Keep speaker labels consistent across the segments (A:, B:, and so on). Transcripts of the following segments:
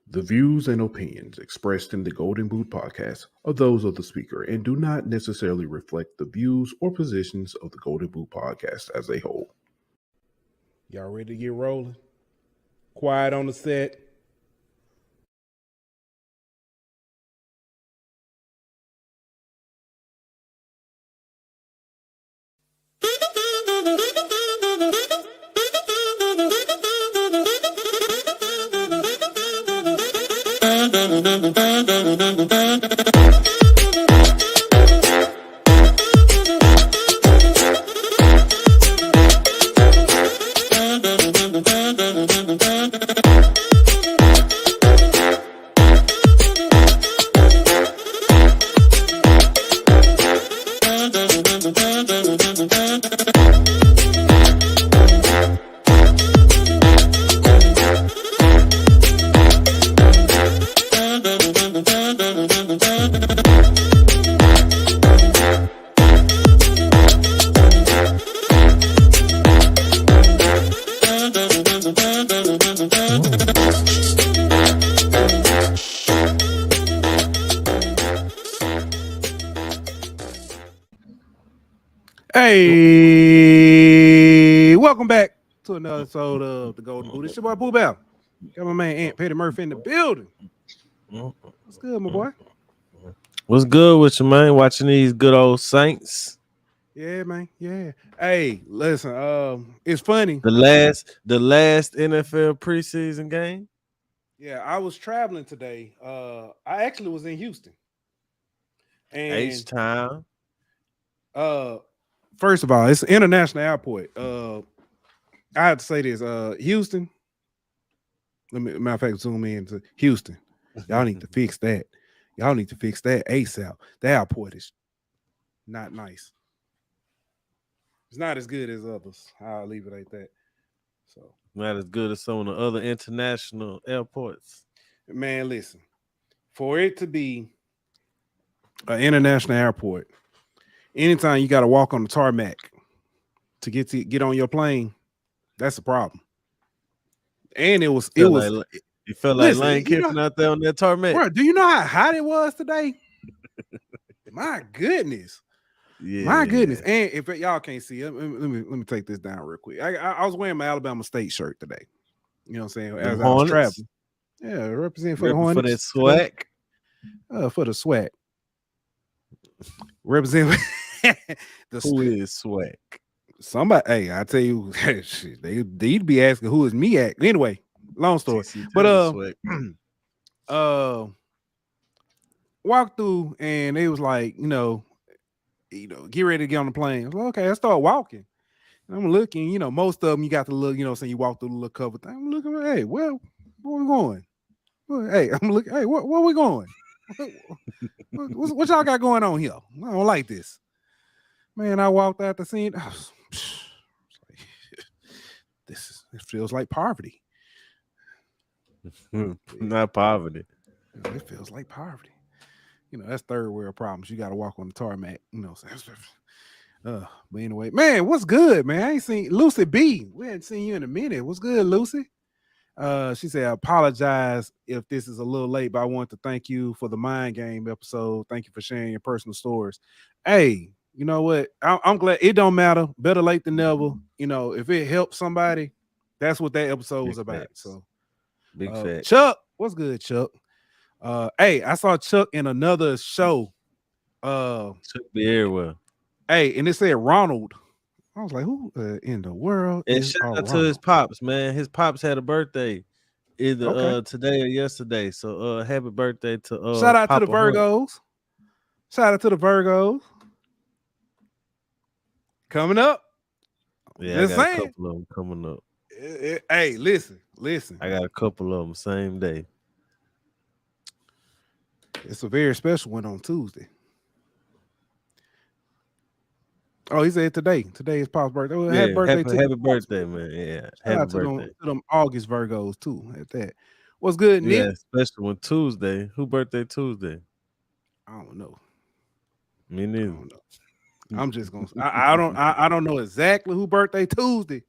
A: The views and opinions expressed in the Golden Boot podcast are those of the speaker and do not necessarily reflect the views or positions of the Golden Boot podcast as a whole.
B: Y'all ready to get rolling? Quiet on the set. Hey, welcome back to another episode of the Golden Boot. It's your boy Pooh Bell. Got my man Aunt Petty Murphy in the building. What's good, my boy?
C: What's good with you, man? Watching these good old Saints.
B: Yeah, man. Yeah. Hey, listen. It's funny.
C: The last NFL preseason game.
B: Yeah, I was traveling today. I actually was in Houston. And
C: H-Town.
B: First of all, it's an international airport. I have to say this. Houston. Matter of fact, zoom in to Houston. Y'all need to fix that. Y'all need to fix that ASAP. The airport is not nice. It's not as good as others. I'll leave it like that. So
C: Not as good as some of the other international airports.
B: Man, listen. For it to be an international airport, anytime you got to walk on the tarmac to get on your plane, that's a problem. And it was
C: You felt like
B: listen,
C: Lane Kiffin out there on that tarmac.
B: Bro, do you know how hot it was today? My goodness.
C: Yeah.
B: My goodness. And if y'all can't see it, let me take this down real quick. I was wearing my Alabama State shirt today. You know what I'm saying? As I was traveling. Yeah, representing for the Hornets.
C: For that swag.
B: For the swag. Represent
C: Who is swag?
B: Somebody, hey, I tell you, shit, they'd be asking who is me at. Anyway, long story. But walked through and they was like, get ready to get on the plane. I was like, okay, I start walking. And I'm looking, most of them you got to look, saying you walk through the little cover thing. I'm looking, hey, well, where we going? Hey, I'm looking, hey, where we going? What y'all got going on here? I don't like this. Man, I walked out the scene. I was like, it feels like poverty.
C: Not poverty.
B: It feels like poverty. That's third world problems. You got to walk on the tarmac. But anyway, man, what's good, man? I ain't seen Lucy B. We hadn't seen you in a minute. What's good, Lucy? She said, I apologize if this is a little late, but I want to thank you for the Mind Game episode. Thank you for sharing your personal stories. Hey, you know what? I'm glad. It don't matter. Better late than never. If it helps somebody, that's what that episode was about. So,
C: big fact.
B: Chuck, what's good, Chuck? Hey, I saw Chuck in another show.
C: Chuck be everywhere.
B: Hey, and it said Ronald. I was like, who in the world?
C: And shout out to his pops, man. His pops had a birthday either today or yesterday. So happy birthday to
B: shout out
C: Papa
B: to the Virgos.
C: Hunt.
B: Shout out to the Virgos. Coming up.
C: Yeah, I got a couple of them coming up.
B: Hey, listen.
C: I got a couple of them same day.
B: It's a very special one on Tuesday. Oh, he said today. Today is Pop's birthday. Well, happy
C: birthday, man. Yeah.
B: Happy birthday. To them August Virgos, too. At that. What's good, Nick?
C: Yeah, especially when Tuesday. Who birthday Tuesday?
B: I don't know.
C: Me neither.
B: I don't know. I'm just gonna. I don't know exactly who birthday Tuesday,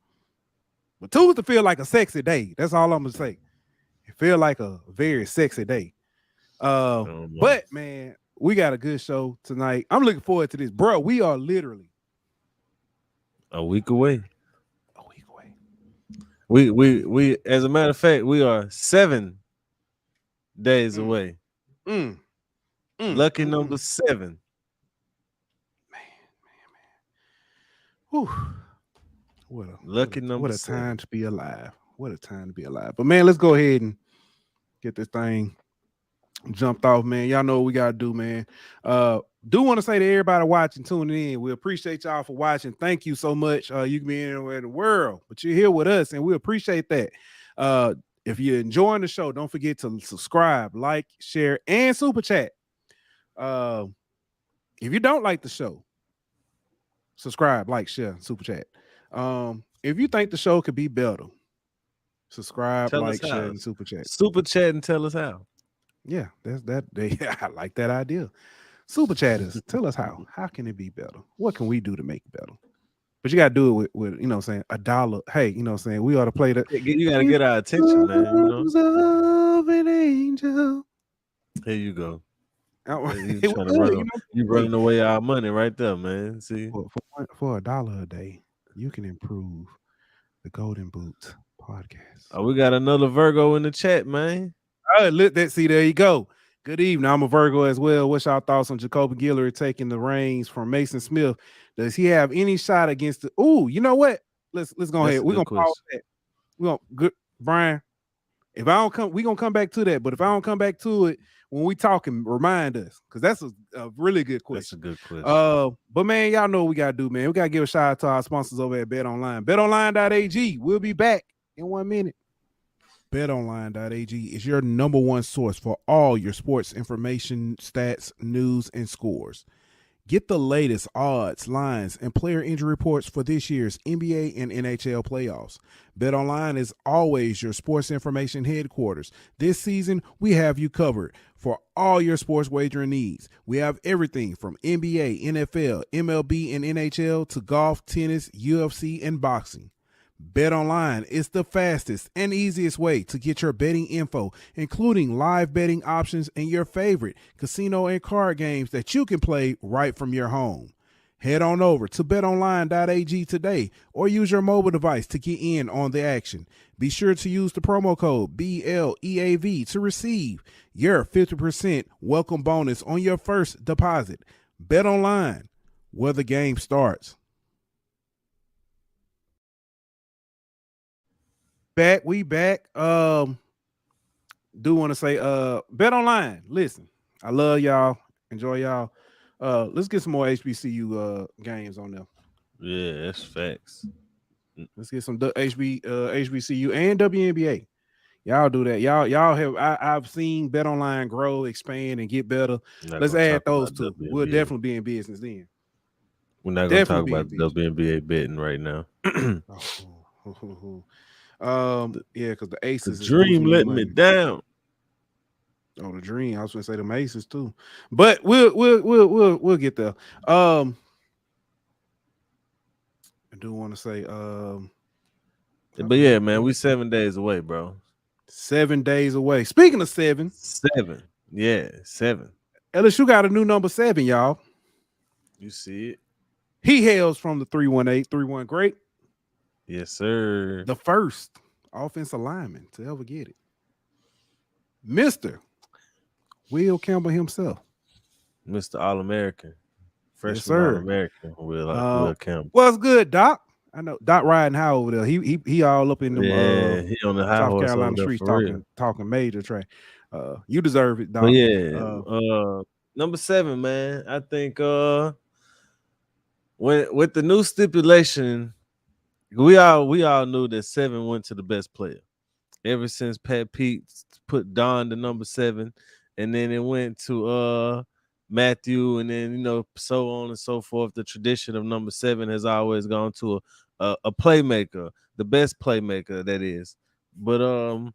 B: but Tuesday feel like a sexy day. That's all I'm gonna say. It feel like a very sexy day. But man, we got a good show tonight. I'm looking forward to this, bro. We are literally
C: a week away.
B: A week away.
C: We as a matter of fact, we are 7 days away. Lucky number 7.
B: Man. Whew. What a time to be alive. What a time to be alive. But man, let's go ahead and get this thing jumped off, man. Y'all know what we gotta do, man. Do want to say to everybody watching, tuning in, we appreciate y'all for watching. Thank you so much. You can be anywhere in the world, but you're here with us, and we appreciate that. If you're enjoying the show, don't forget to subscribe, like, share, and super chat. If you don't like the show, subscribe, like, share, super chat. If you think the show could be better, subscribe, like, share, and super chat.
C: Super chat and tell us how.
B: Yeah, that's that. I like that idea. Super chatters, tell us how. How can it be better? What can we do to make it better? But you got to do it with you know what I'm saying, $1. Hey, you know what I'm saying? We ought to play that.
C: You got to get our attention, man. You know?
B: Of an angel.
C: Here you go. You running away our money right there, man. See,
B: for $1 a day, you can improve the Golden Boot podcast.
C: Oh, we got another Virgo in the chat, man.
B: See, there you go. Good evening. I'm a Virgo as well. What's y'all thoughts on Jacoby Guillory taking the reins from Mason Smith? Does he have any shot against the? Ooh, you know what? Let's go ahead. We're gonna pause that. Brian. If I don't come, we're gonna come back to that. But if I don't come back to it when we talking, remind us, because that's a really good question.
C: That's a good question.
B: But man, y'all know what we gotta do, man. We gotta give a shout out to our sponsors over at BetOnline. BetOnline.ag. We'll be back in 1 minute. BetOnline.ag is your number one source for all your sports information, stats, news, and scores. Get the latest odds, lines, and player injury reports for this year's NBA and NHL playoffs. BetOnline is always your sports information headquarters. This season, we have you covered for all your sports wagering needs. We have everything from NBA, NFL, MLB, and NHL to golf, tennis, UFC, and boxing. BetOnline is the fastest and easiest way to get your betting info, including live betting options and your favorite casino and card games that you can play right from your home. Head on over to betonline.ag today or use your mobile device to get in on the action. Be sure to use the promo code BLEAV to receive your 50% welcome bonus on your first deposit. BetOnline, where the game starts. We back. Do want to say BetOnline. Listen, I love y'all. Enjoy y'all. Let's get some more HBCU games on there.
C: Yeah, that's facts.
B: Let's get some HBCU and WNBA. Y'all do that. Y'all have I've seen BetOnline grow, expand, and get better. Let's add those two. WNBA. We'll definitely be in business then.
C: We're not gonna talk about WNBA betting right now.
B: Yeah, because the Aces.
C: The Dream let me down.
B: Oh, the Dream. I was gonna say the Aces too, but we'll get there. I do want to say,
C: but yeah, man, we 7 days away, bro.
B: 7 days away. Speaking of 7,
C: yeah, 7.
B: LSU got a new number 7, y'all.
C: You see it?
B: He hails from the 318-3-1 great.
C: Yes, sir.
B: The first offensive lineman to ever get it. Mr. Will Campbell himself.
C: Mr. All-American. Freshman All-American. Will Campbell.
B: What's good, Doc? I know Doc riding high over there. He all up in them
C: he on the high
B: South
C: horse
B: Carolina streets talking major track. You deserve it, Doc.
C: But yeah, number 7, man. I think with the new stipulation, we all knew that 7 went to the best player. Ever since Pat Pete put Don to number 7, and then it went to Matthew, and then so on and so forth. The tradition of number 7 has always gone to a playmaker, the best playmaker that is. But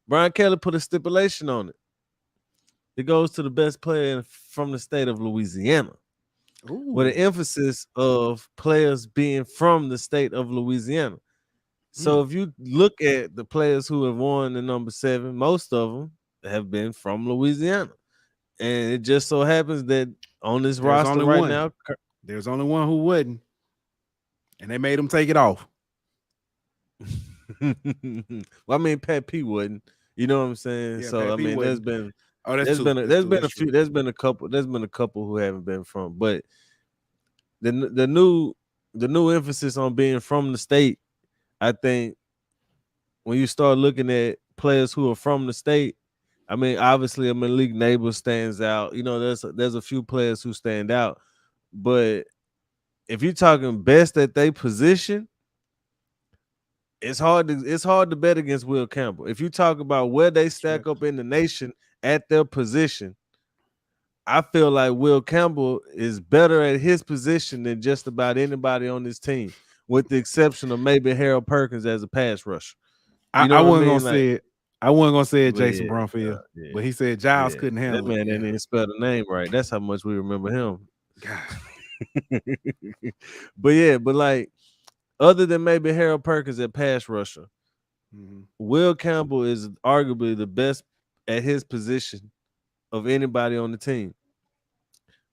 C: Brian Kelly put a stipulation on it. It goes to the best player from the state of Louisiana. Ooh. With an emphasis of players being from the state of Louisiana. So if you look at the players who have won the number 7, most of them have been from Louisiana. And it just so happens that on this roster
B: only
C: right
B: one.
C: now,
B: There's only one who wouldn't. And they made him take it off.
C: well, I mean, Pat P wouldn't. You know what I'm saying?
B: Yeah,
C: so
B: Pat
C: I
B: P
C: mean,
B: wouldn't.
C: there's been a couple who haven't been from, but the new emphasis on being from the state, I think when you start looking at players who are from the state, I mean, obviously a Malik Neighbor stands out. You know, there's a few players who stand out, but if you're talking best at their position, it's hard to bet against Will Campbell. If you talk about where they stack up in the nation at their position, I feel like Will Campbell is better at his position than just about anybody on this team, with the exception of maybe Harold Perkins as a pass rusher.
B: I wasn't gonna say it. I wasn't gonna say it, Jason Brumfield, but he said Giles couldn't handle
C: that
B: it.
C: man didn't even spell the name right. That's how much we remember him.
B: God.
C: but like, other than maybe Harold Perkins at pass rusher, Will Campbell is arguably the best at his position of anybody on the team.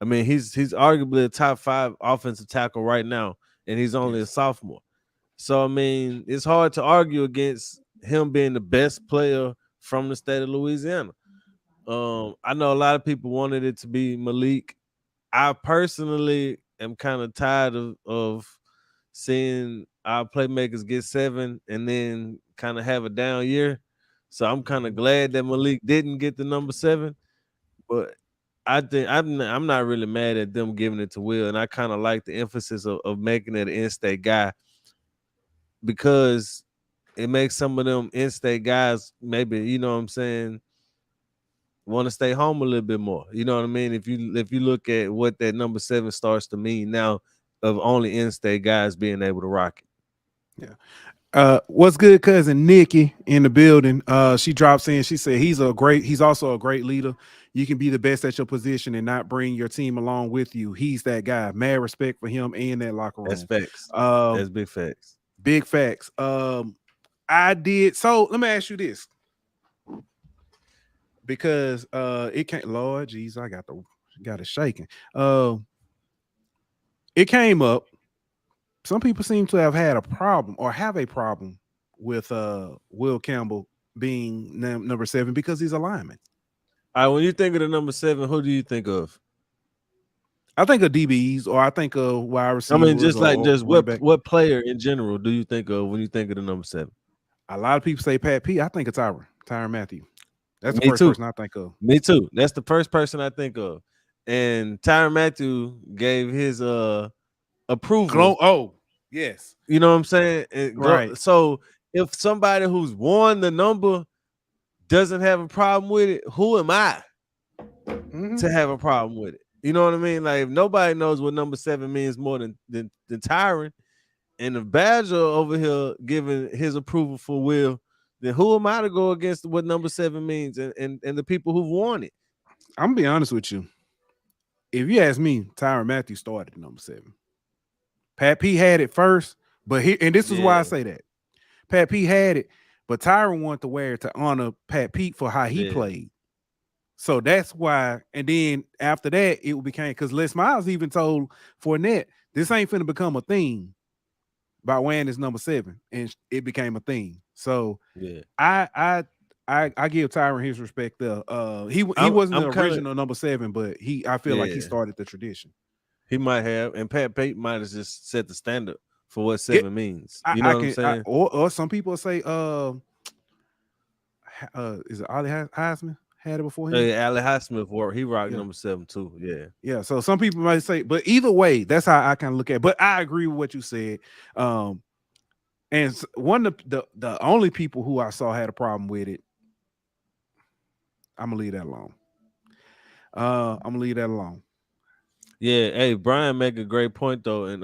C: I mean, he's arguably a top 5 offensive tackle right now, and he's only a sophomore. So I mean, it's hard to argue against him being the best player from the state of Louisiana. I know a lot of people wanted it to be Malik. I personally am kind of tired of seeing our playmakers get 7 and then kind of have a down year. So I'm kind of glad that Malik didn't get the number 7. But I think I'm not really mad at them giving it to Will, and I kind of like the emphasis of making it an in-state guy, because it makes some of them in-state guys maybe, you know what I'm saying, want to stay home a little bit more. You know what I mean? If you look at what that number 7 starts to mean now, of only in-state guys being able to rock it.
B: Yeah. What's good, cousin Nikki in the building? She drops in. She said he's also a great leader. You can be the best at your position and not bring your team along with you. He's that guy. Mad respect for him and that locker room.
C: That's facts. That's big facts.
B: Big facts. I did. So let me ask you this, because it can't. Lord jeez, I got it shaking. It came up. Some people seem to have had a problem or have a problem with Will Campbell being number 7 because he's a lineman.
C: All right, when you think of the number 7, who do you think of?
B: I think of DBs, or I think of wide receivers.
C: I mean, just what player in general do you think of when you think of the number 7?
B: A lot of people say Pat P. I think it's Tyrann Mathieu. That's the first person I think of.
C: Me too. That's the first person I think of. And Tyrann Mathieu gave his approval.
B: Oh, yes.
C: You know what I'm saying?
B: Right.
C: So if somebody who's won the number doesn't have a problem with it, who am I to have a problem with it? You know what I mean? Like, if nobody knows what number 7 means more than Tyrann, and the Badger over here giving his approval for Will, then who am I to go against what number 7 means and the people who've won it?
B: I'm gonna be honest with you. If you ask me, Tyrann Mathieu started at number 7. Pat P had it first, but this is why I say that. Pat P had it, but Tyrann wanted to wear it to honor Pat Pete for how he played. So that's why. And then after that, it became, because Les Miles even told Fournette, this ain't finna become a thing by wearing this number 7, and it became a thing. So I give Tyrann his respect there. He wasn't the original number 7, but I feel like he started the tradition.
C: He might have, and Pat Pate might have just set the standard for what 7 means. You know what I'm saying?
B: Or some people say, is it Ollie Highsmith had it before him?
C: Yeah, Allie Highsmith he rocked number 7 too.
B: Yeah. So some people might say, but either way, that's how I kind of look at it. But I agree with what you said. And one of the only people who I saw had a problem with it, I'm gonna leave that alone.
C: Yeah, hey, Brian make a great point though, and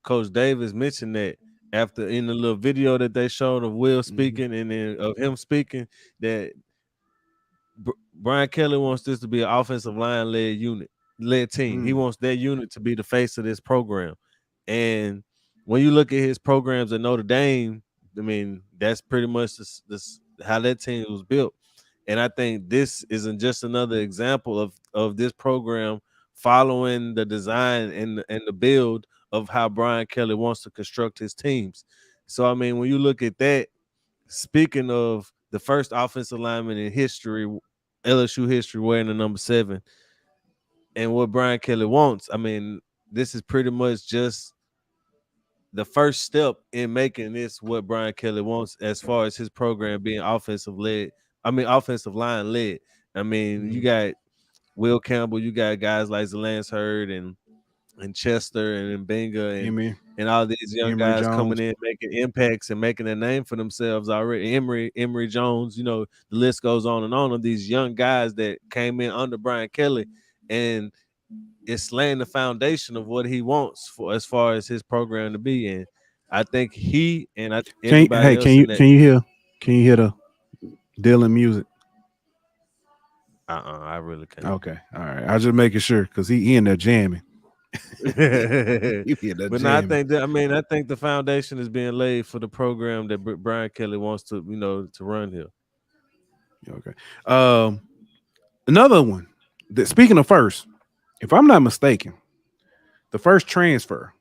C: Coach Davis mentioned that after in the little video that they showed of Will speaking and then of him speaking, that Brian Kelly wants this to be an offensive line led team. He wants that unit to be the face of this program. And when you look at his programs at Notre Dame, I mean, that's pretty much this how that team was built. And I think this isn't just another example of this program following the design and the build of how Brian Kelly wants to construct his teams. So I mean, when you look at that, speaking of the first offensive lineman in history, LSU history, wearing the number 7, and what Brian Kelly wants, I mean, this is pretty much just the first step in making this what Brian Kelly wants as far as his program being offensive line led. I mean, you got Will Campbell, you got guys like Lance Hurd and Chester and Benga and all these young
B: Emory
C: guys
B: Jones.
C: coming in, making impacts and making a name for themselves already. Emory Jones, the list goes on and on of these young guys that came in under Brian Kelly, and it's laying the foundation of what he wants for as far as his program to be. And I think everybody else in that.
B: Can you hear the Dylan music?
C: I really can't.
B: Okay, all right. I was just making sure because he in there jamming.
C: But no, I think the foundation is being laid for the program that Brian Kelly wants to to run here.
B: Okay. Another one. Speaking of first, if I'm not mistaken, the first transfer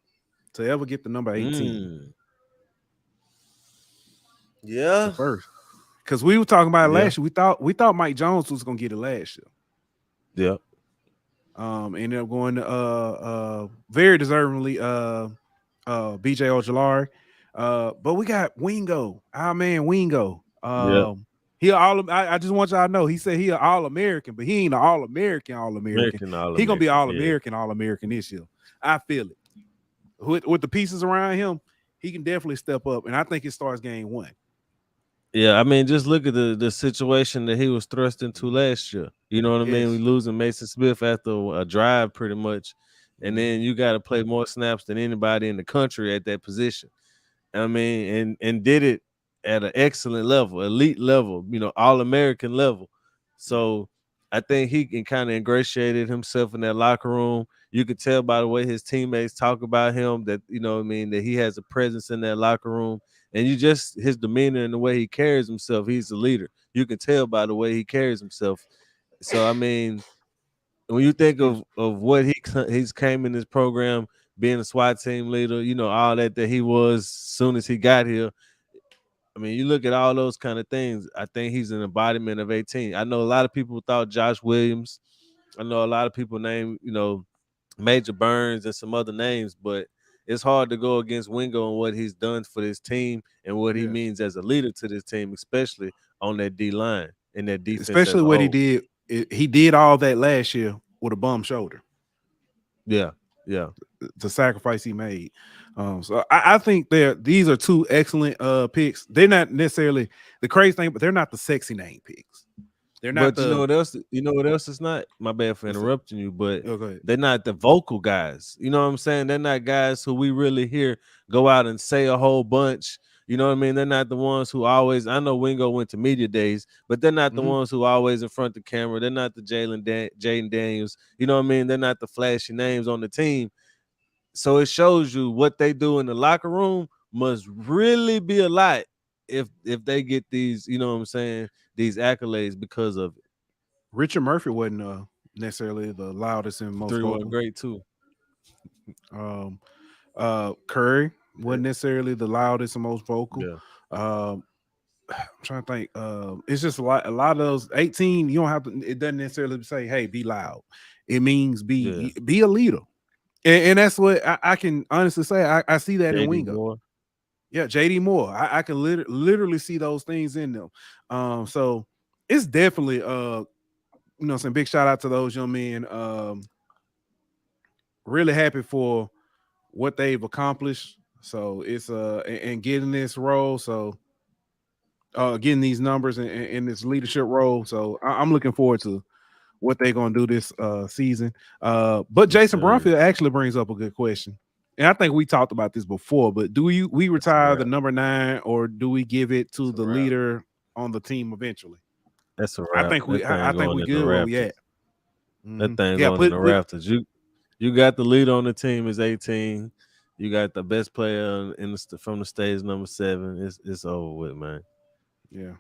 B: to ever get the number 18.
C: Yeah.
B: The first. Because we were talking about it last year. We thought Mike Jones was gonna get it last year.
C: Yeah.
B: Ended up going to very deservingly BJ Ojulari. But we got Wingo, our man Wingo. He I just want y'all to know he said he an All-American, but he ain't an All-American. He gonna be All-American this year. I feel it. With the pieces around him, he can definitely step up, and I think it starts game 1.
C: Yeah, I mean, just look at the situation that he was thrust into last year. You know what I mean? We losing Mason Smith after a drive, pretty much, and then you got to play more snaps than anybody in the country at that position. I mean, and did it at an excellent level, elite level, All-American level. So I think he can kind of ingratiated himself in that locker room. You could tell by the way his teammates talk about him that, that he has a presence in that locker room. And his demeanor and the way he carries himself, he's a leader. You can tell by the way he carries himself. So, I mean, when you think of what he's came in this program, being a SWAT team leader, all that he was as soon as he got here. I mean, you look at all those kind of things. I think he's an embodiment of 18. I know a lot of people thought Josh Williams. I know a lot of people named, Major Burns and some other names, but it's hard to go against Wingo and what he's done for this team and what he means as a leader to this team, especially on that D line and that defense.
B: Especially what he did. He did all that last year with a bum shoulder.
C: Yeah.
B: The sacrifice he made. So I think these are two excellent picks. They're not necessarily the crazy thing, but they're not the sexy name picks. They're not.
C: But you know what else? You know what else is not? My bad for interrupting you, but they're not the vocal guys. You know what I'm saying? They're not guys who we really hear go out and say a whole bunch. You know what I mean? They're not the ones who always. I know Wingo went to media days, but they're not the ones who always in front of the camera. They're not the Jaden Daniels. You know what I mean? They're not the flashy names on the team. So it shows you what they do in the locker room must really be a lot if they get these, you know what I'm saying, these accolades because of it.
B: Richard Murphy wasn't necessarily the loudest and most vocal.
C: Great too.
B: Curry wasn't necessarily the loudest and most vocal.
C: Yeah.
B: I'm trying to think. It's just a lot of those 18. You don't have to. It doesn't necessarily say, "Hey, be loud." It means be a leader. And that's what I can honestly say. I see that in Wingo.
C: Moore.
B: Yeah, JD Moore. I can literally see those things in them. So it's definitely some big shout out to those young men. Really happy for what they've accomplished. So it's and getting this role. So getting these numbers in this leadership role. So I'm looking forward to what they're going to do this season. But Jason Brumfield actually brings up a good question. And I think we talked about this before, but do we retire the number 9 or do we give it to the leader on the team eventually?
C: That's a wrap.
B: I think we good where we at.
C: That thing going in the rafters. You got the leader on the team is 18. You got the best player from the stage, number 7. It's over with, man.
B: Yeah.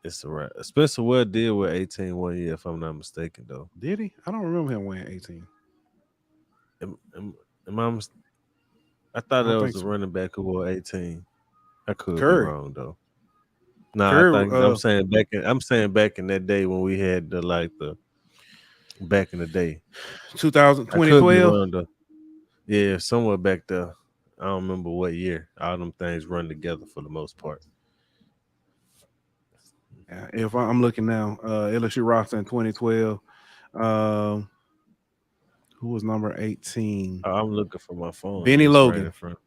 C: It's a wrap. Spencer Ware did with 18 one year, if I'm not mistaken, though.
B: Did he? I don't remember him wearing 18.
C: Am I? I thought
B: I don't
C: that was
B: think
C: a
B: so.
C: running back who wore 18. I could be
B: Curry.
C: wrong though. No, I
B: Curry.
C: think I'm saying back in that day when we had the back in the day.
B: 2000,
C: I could be
B: 2012.
C: wrong though. Yeah, somewhere back there. I don't remember what year. All them things run together for the most part.
B: Yeah, if I'm looking now, LSU roster in 2012. Um, who was number 18?
C: I'm looking for my phone
B: Benny
C: and it's right in
B: Logan.
C: front.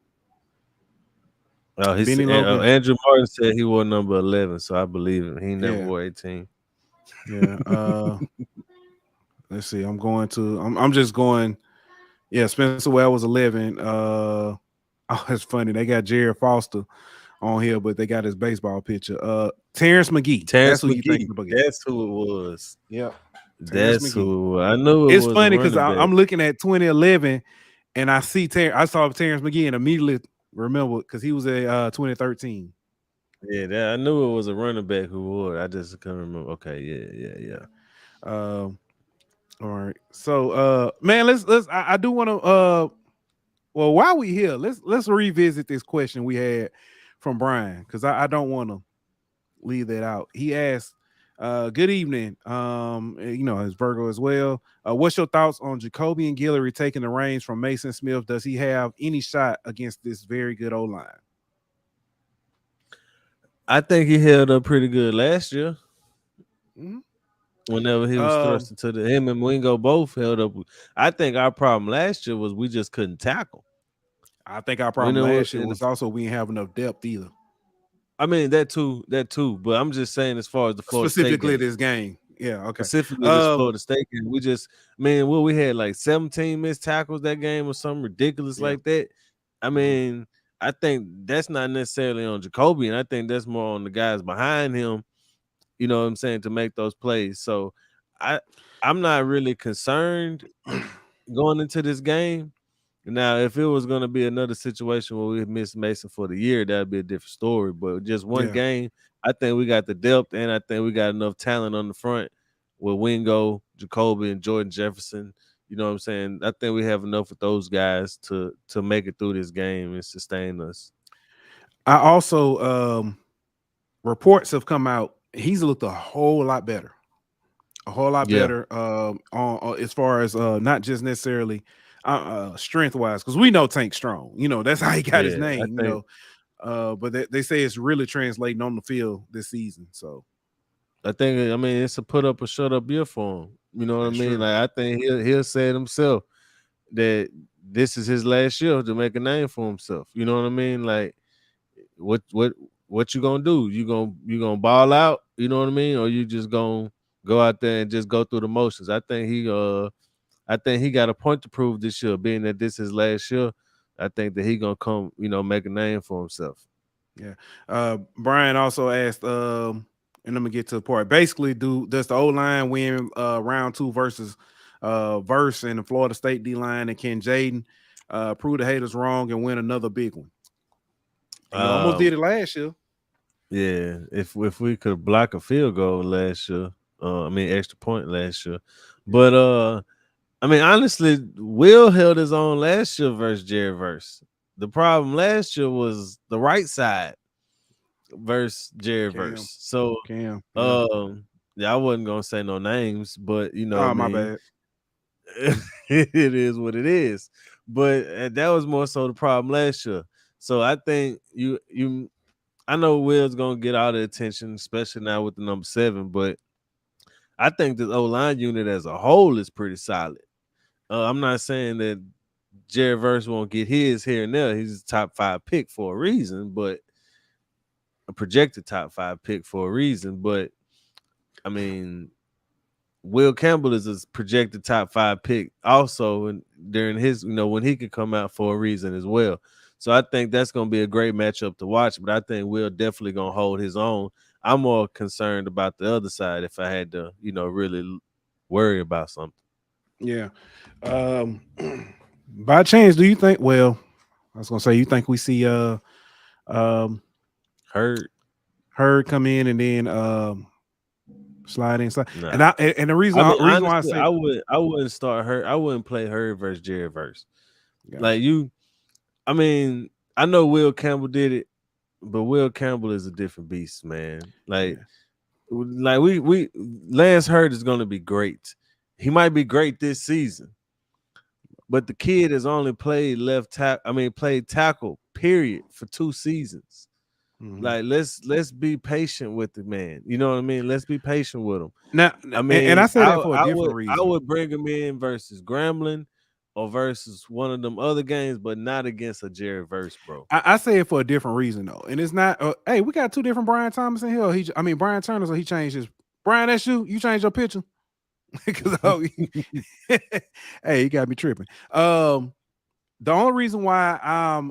C: Oh,
B: Benny Logan.
C: Andrew Martin said he wore number 11, so I believe him. He never
B: Yeah.
C: wore 18.
B: Yeah. Let's see. I'm just going. Yeah, Spencer Ware was 11. Oh, it's funny. They got Jared Foster on here, but they got his baseball picture. Terrence McGee.
C: Terrence
B: That's who you think
C: McGee.
B: about.
C: That's who it was.
B: Yeah.
C: That's who I knew it
B: It's
C: was.
B: funny because
C: I'm
B: I'm looking at 2011 and I see I saw Terrence McGee and immediately remember because he was at 2013.
C: Yeah, I knew it was a running back who would. I just couldn't remember. Okay, yeah.
B: All right. So man, I do want to well, while we here, let's revisit this question we had from Brian because I don't want to leave that out. He asked, good evening. His Virgo as well. What's your thoughts on Jacoby and Guillory taking the reins from Mason Smith? Does he have any shot against this very good O-line?
C: I think he held up pretty good last year.
B: Mm-hmm.
C: Whenever he was thrust into him and Wingo both held up. I think our problem last year was we just couldn't tackle.
B: I think our problem last year was also we didn't have enough depth either.
C: I mean that too. But I'm just saying as far as the Florida
B: specifically
C: State game.
B: This game. Yeah, okay.
C: Specifically this Florida State game. We had like 17 missed tackles that game or something ridiculous like that. I mean, I think that's not necessarily on Jacoby, and I think that's more on the guys behind him. You know what I'm saying, to make those plays. So I'm not really concerned going into this game. Now, if it was going to be another situation where we missed Mason for the year, that'd be a different story. But just one game, I think we got the depth, and I think we got enough talent on the front with Wingo, Jacoby, and Jordan Jefferson. You know what I'm saying? I think we have enough with those guys to make it through this game and sustain us.
B: I also reports have come out. He's looked a whole lot better. Better on as far as not just necessarily strength wise, because we know Tank's strong. You know, that's how he got his name. But they say it's really translating on the field this season. So
C: I mean, it's a put up or shut up year for him. You know what I mean? True. Like I think he'll say it himself that this is his last year to make a name for himself. You know what I mean? Like what you gonna do? You gonna ball out? You know what I mean? Or you just gonna go out there and just go through the motions? I think he got a point to prove this year, being that this is last year. I think that he gonna come, make a name for himself.
B: Yeah. Brian also asked, and let me get to the part. Basically, does the O-line win round 2 versus Verse and the Florida State D-line, and can Jaden prove the haters wrong and win another big one? You almost did it last year.
C: Yeah, if we could block a field goal last year, extra point last year. But I mean, honestly, Will held his own last year versus Jared Verse. The problem last year was the right side versus Jared Verse. So
B: Cam.
C: I wasn't gonna say no names, but
B: my bad.
C: It is what it is. But that was more so the problem last year. So I think I know Will's gonna get all the attention, especially now with the number 7. But I think this O-line unit as a whole is pretty solid. I'm not saying that Jared Verse won't get his here and there. He's a top 5 pick for a reason, but a projected top 5 pick for a reason. But I mean, Will Campbell is a projected top 5 pick also, and during his, when he could come out for a reason as well. So I think that's going to be a great matchup to watch, but I think Will definitely going to hold his own. I'm more concerned about the other side if I had to, really worry about something.
B: Yeah. By chance, do you think, well, I was gonna say, you think we see um
C: Hurt.
B: Hurd come in and then slide in, slide.
C: Nah.
B: And the reason
C: I mean,
B: reason why I
C: honestly,
B: say
C: I wouldn't start Hurt. I wouldn't play Hurd versus Jared verse.
B: Gotcha.
C: Like you, I mean, I know Will Campbell did it, but Will Campbell is a different beast, man. Like we Lance Hurd is gonna be great. He might be great this season, but the kid has only played played tackle, period, for 2 seasons. Like let's be patient with the man. You know what I mean? Let's be patient with him.
B: Now,
C: I mean,
B: and I say that for a different
C: I
B: reason.
C: would bring him in versus Gremlin or versus one of them other games, but not against a Jerry Verse, bro.
B: I say it for a different reason though, and it's not. Hey, we got 2 different Brian Thomas in here. Brian Turner, so he changed his. Brian, that's you. You changed your picture because hey, you got me tripping. The only reason why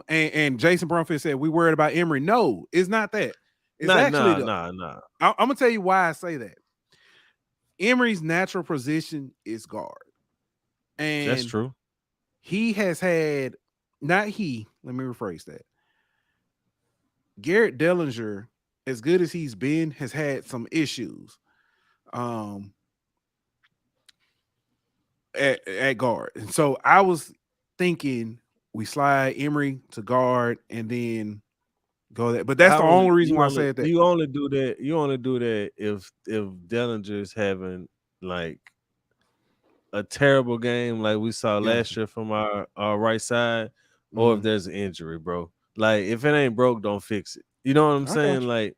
B: and Jason Brumfield said we worried about Emory. No, it's not that. It's actually
C: nah.
B: I'm gonna tell you why I say that. Emory's natural position is guard, and
C: That's true.
B: He has had let me rephrase that. Garrett Dellinger, as good as he's been, has had some issues at guard. And so I was thinking we slide Emory to guard and then go there. But that's the only reason why I said that.
C: You only do that. You only do that if Dellinger's having like a terrible game like we saw last year from our right side, or if there's an injury, bro. Like if it ain't broke, don't fix it. You know what I'm saying? Like,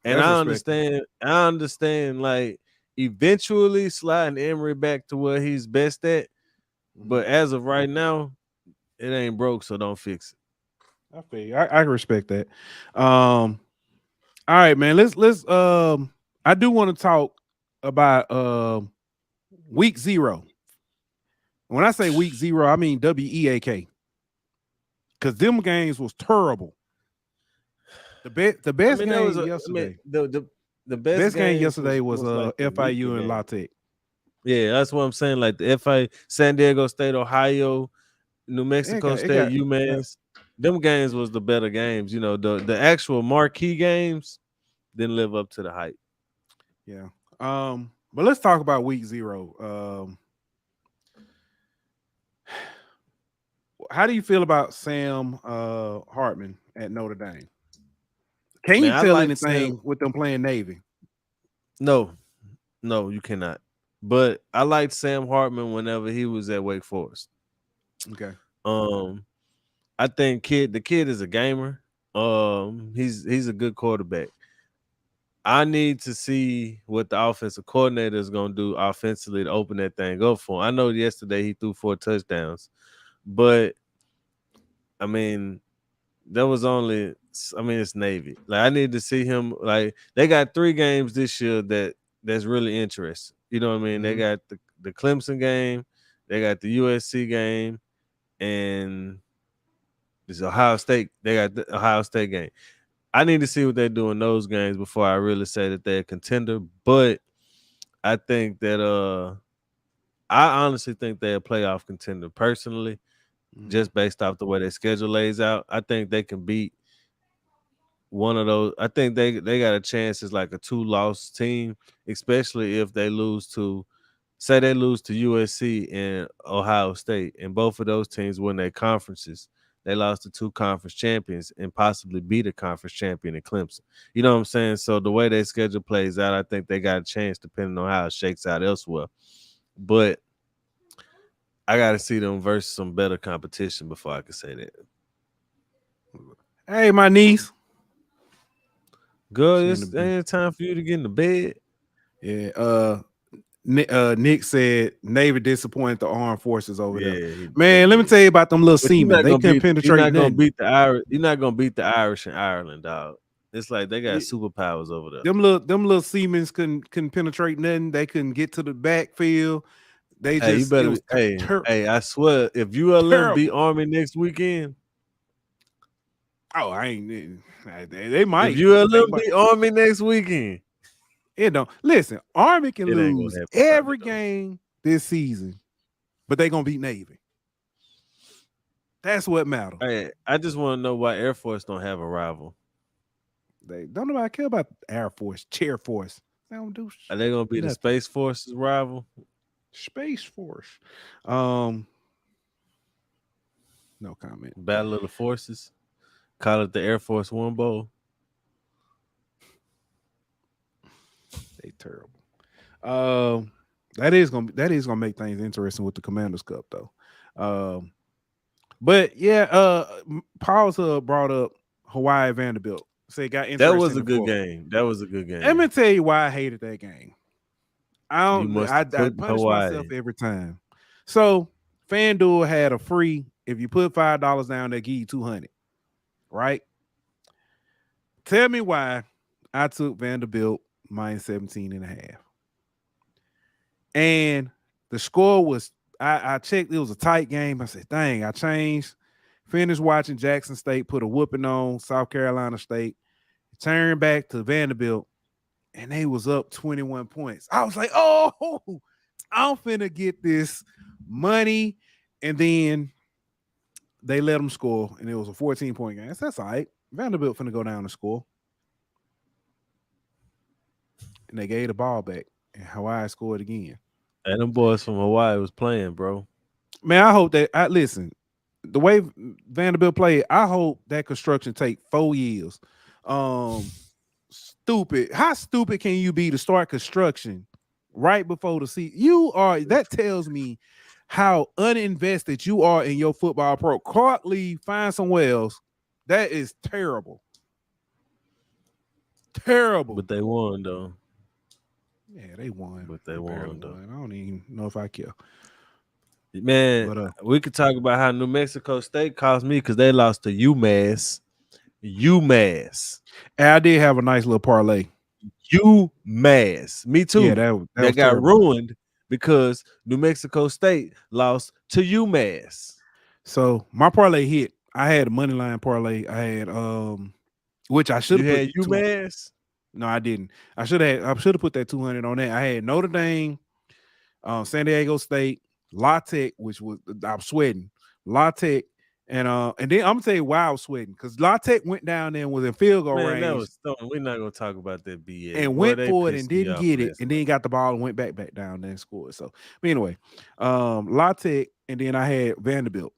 C: and I understand like eventually sliding Emory back to where he's best at, but as of right now, it ain't broke, so don't fix it.
B: I feel you. I respect that. All right, man. Let's I do want to talk about week 0. When I say week 0, I mean WEAK. Because them games was terrible. The best game yesterday.
C: The best
B: game yesterday was like FIU and La Tech.
C: Yeah, that's what I'm saying. Like the FIU, San Diego State, Ohio, New Mexico State, UMass. Them games was the better games. You know, the actual marquee games didn't live up to the hype.
B: Yeah. But let's talk about week 0. How do you feel about Sam Hartman at Notre Dame? Can you tell anything with them playing Navy?
C: No, you cannot. But I liked Sam Hartman whenever he was at Wake Forest.
B: Okay.
C: I think the kid is a gamer. He's a good quarterback. I need to see what the offensive coordinator is going to do offensively to open that thing up for him. I know yesterday he threw 4 touchdowns, but I mean, it's Navy. Like I need to see him. Like they got 3 games this year that's really interesting. You know what I mean? They got the Clemson game, they got the USC game, and this Ohio State. They got the Ohio State game. I need to see what they do in those games before I really say that they're a contender. But I think that I honestly think they're a playoff contender personally, just based off the way their schedule lays out. I think they can beat one of those. I think they got a chance as like a 2-loss team, especially if they lose to USC and Ohio State, and both of those teams win their conferences. They lost to 2 conference champions and possibly beat a conference champion in Clemson. You know what I'm saying? So the way their schedule plays out, I think they got a chance depending on how it shakes out elsewhere. But I got to see them versus some better competition before I can say that.
B: Hey, my niece.
C: Girl, it's time for you to get in the bed.
B: Yeah. Nick said Navy disappointed the armed forces over there. Man, let me tell you about them little seamen. They couldn't penetrate.
C: You're not gonna beat the Irish. You're not gonna beat the Irish in Ireland, dog. It's like they got superpowers over there.
B: Them little seamen couldn't penetrate nothing. They couldn't get to the backfield. They just
C: hey, I swear, if ULM beat Army next weekend.
B: Oh, I ain't. They might.
C: If ULM beat Army next weekend.
B: It don't. Listen, Army can lose every game this season, but they gonna beat Navy. That's what matters.
C: Hey, I just want to know why Air Force don't have a rival.
B: They don't nobody care about Air Force, Chair Force. They don't do
C: Are they gonna be the
B: nothing.
C: Space Force's rival?
B: Space Force. No comment.
C: Battle of the Forces. Call it the Air Force One Bowl.
B: They terrible. That is gonna make things interesting with the Commanders Cup though. But yeah, Paul's brought up Hawaii Vanderbilt. So it got interesting.
C: That was a good game. That was a good game.
B: Let me tell you why I hated that game. I
C: I
B: punish myself every time. So FanDuel had a free. If you put $5 down, they give you 200. Right? Tell me why I took Vanderbilt minus 17.5. And the score was, I checked, it was a tight game. I said, dang, I changed. Finished watching Jackson State put a whooping on South Carolina State. Turned back to Vanderbilt, and they was up 21 points. I was like, oh, I'm finna get this money. And then they let them score, and it was a 14-point game. That's all right. Vanderbilt finna go down and score. And they gave the ball back, and Hawaii scored again.
C: And them boys from Hawaii was playing, bro.
B: Man, I hope that listen, the way Vanderbilt played, I hope that construction take 4 years. Stupid. How stupid can you be to start construction right before the season? That tells me how uninvested you are in your football pro. Cartley, find somewhere else. That is terrible. Terrible.
C: But they won though.
B: Yeah, they won.
C: But they won though.
B: I don't even know if I care.
C: Man, we could talk about how New Mexico State cost me because they lost to UMass. UMass.
B: And I did have a nice little parlay.
C: UMass. Me too.
B: Yeah, that
C: got
B: terrible.
C: ruined because New Mexico State lost to UMass.
B: So my parlay hit. I had a money line parlay. I had which I should have
C: put UMass.
B: No, I didn't. I should have put that 200 on that. I had Notre Dame, San Diego State, La Tech, which was I'm sweating. La Tech, and then I'm gonna tell you why I was sweating because La Tech went down there and was in field goal range.
C: That was we're not gonna talk about that BS.
B: And went for it and didn't get it, and then got the ball and went back down there and scored. So anyway, La Tech, and then I had Vanderbilt.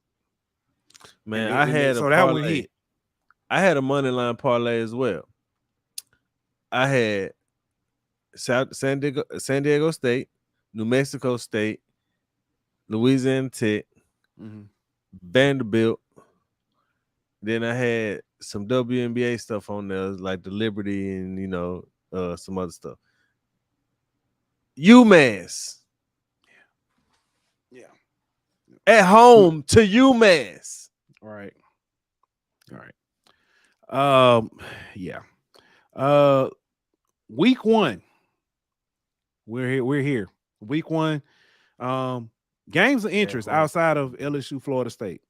C: Man,
B: that one hit.
C: I had a money line parlay as well. I had San Diego State, New Mexico State, Louisiana Tech, Vanderbilt. Then I had some WNBA stuff on there, like the Liberty and some other stuff. UMass.
B: Yeah.
C: At home to UMass.
B: All right. Yeah. Week 1. We're here. Week 1. Games of interest outside of LSU, Florida State.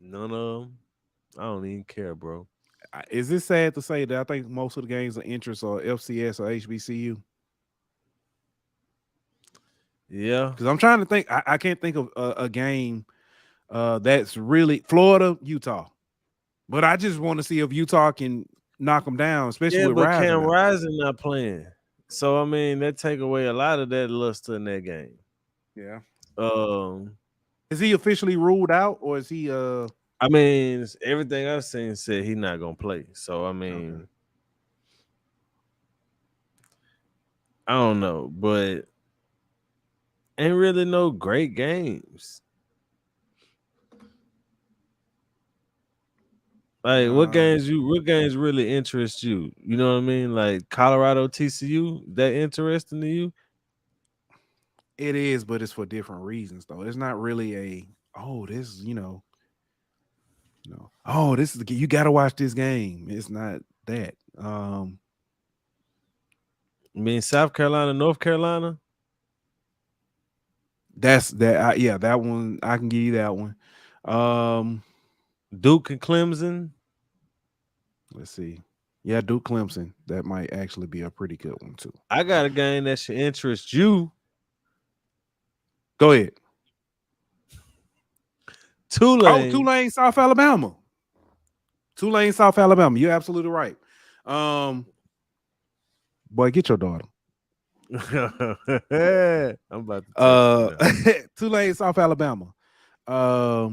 C: None of them. I don't even care, bro.
B: Is this sad to say that I think most of the games of interest are FCS or HBCU?
C: Yeah.
B: Because I'm trying to think. I can't think of a game that's really Florida, Utah. But I just want to see if Utah can knock them down, especially with Rising.
C: Cam Rising not playing. So, I mean, that take away a lot of that luster in that game.
B: Yeah.
C: Is
B: he officially ruled out, or is he
C: I mean, everything I've seen said he's not gonna play. So I mean, I don't know, but ain't really no great games. Like what games really interest you? You know what I mean? Like Colorado TCU, that interesting to you?
B: It is, but it's for different reasons though. It's not really this is you got to watch this game. It's not that.
C: I mean, South Carolina, North Carolina.
B: That's that. That one. I can give you that one.
C: Duke and Clemson.
B: Let's see. Yeah, Duke Clemson. That might actually be a pretty good one too.
C: I got a game that should interest you.
B: Go ahead.
C: Tulane.
B: Tulane, South Alabama. Tulane, South Alabama. You're absolutely right. Boy, get your daughter.
C: I'm about to text you now.
B: Tulane, South Alabama. I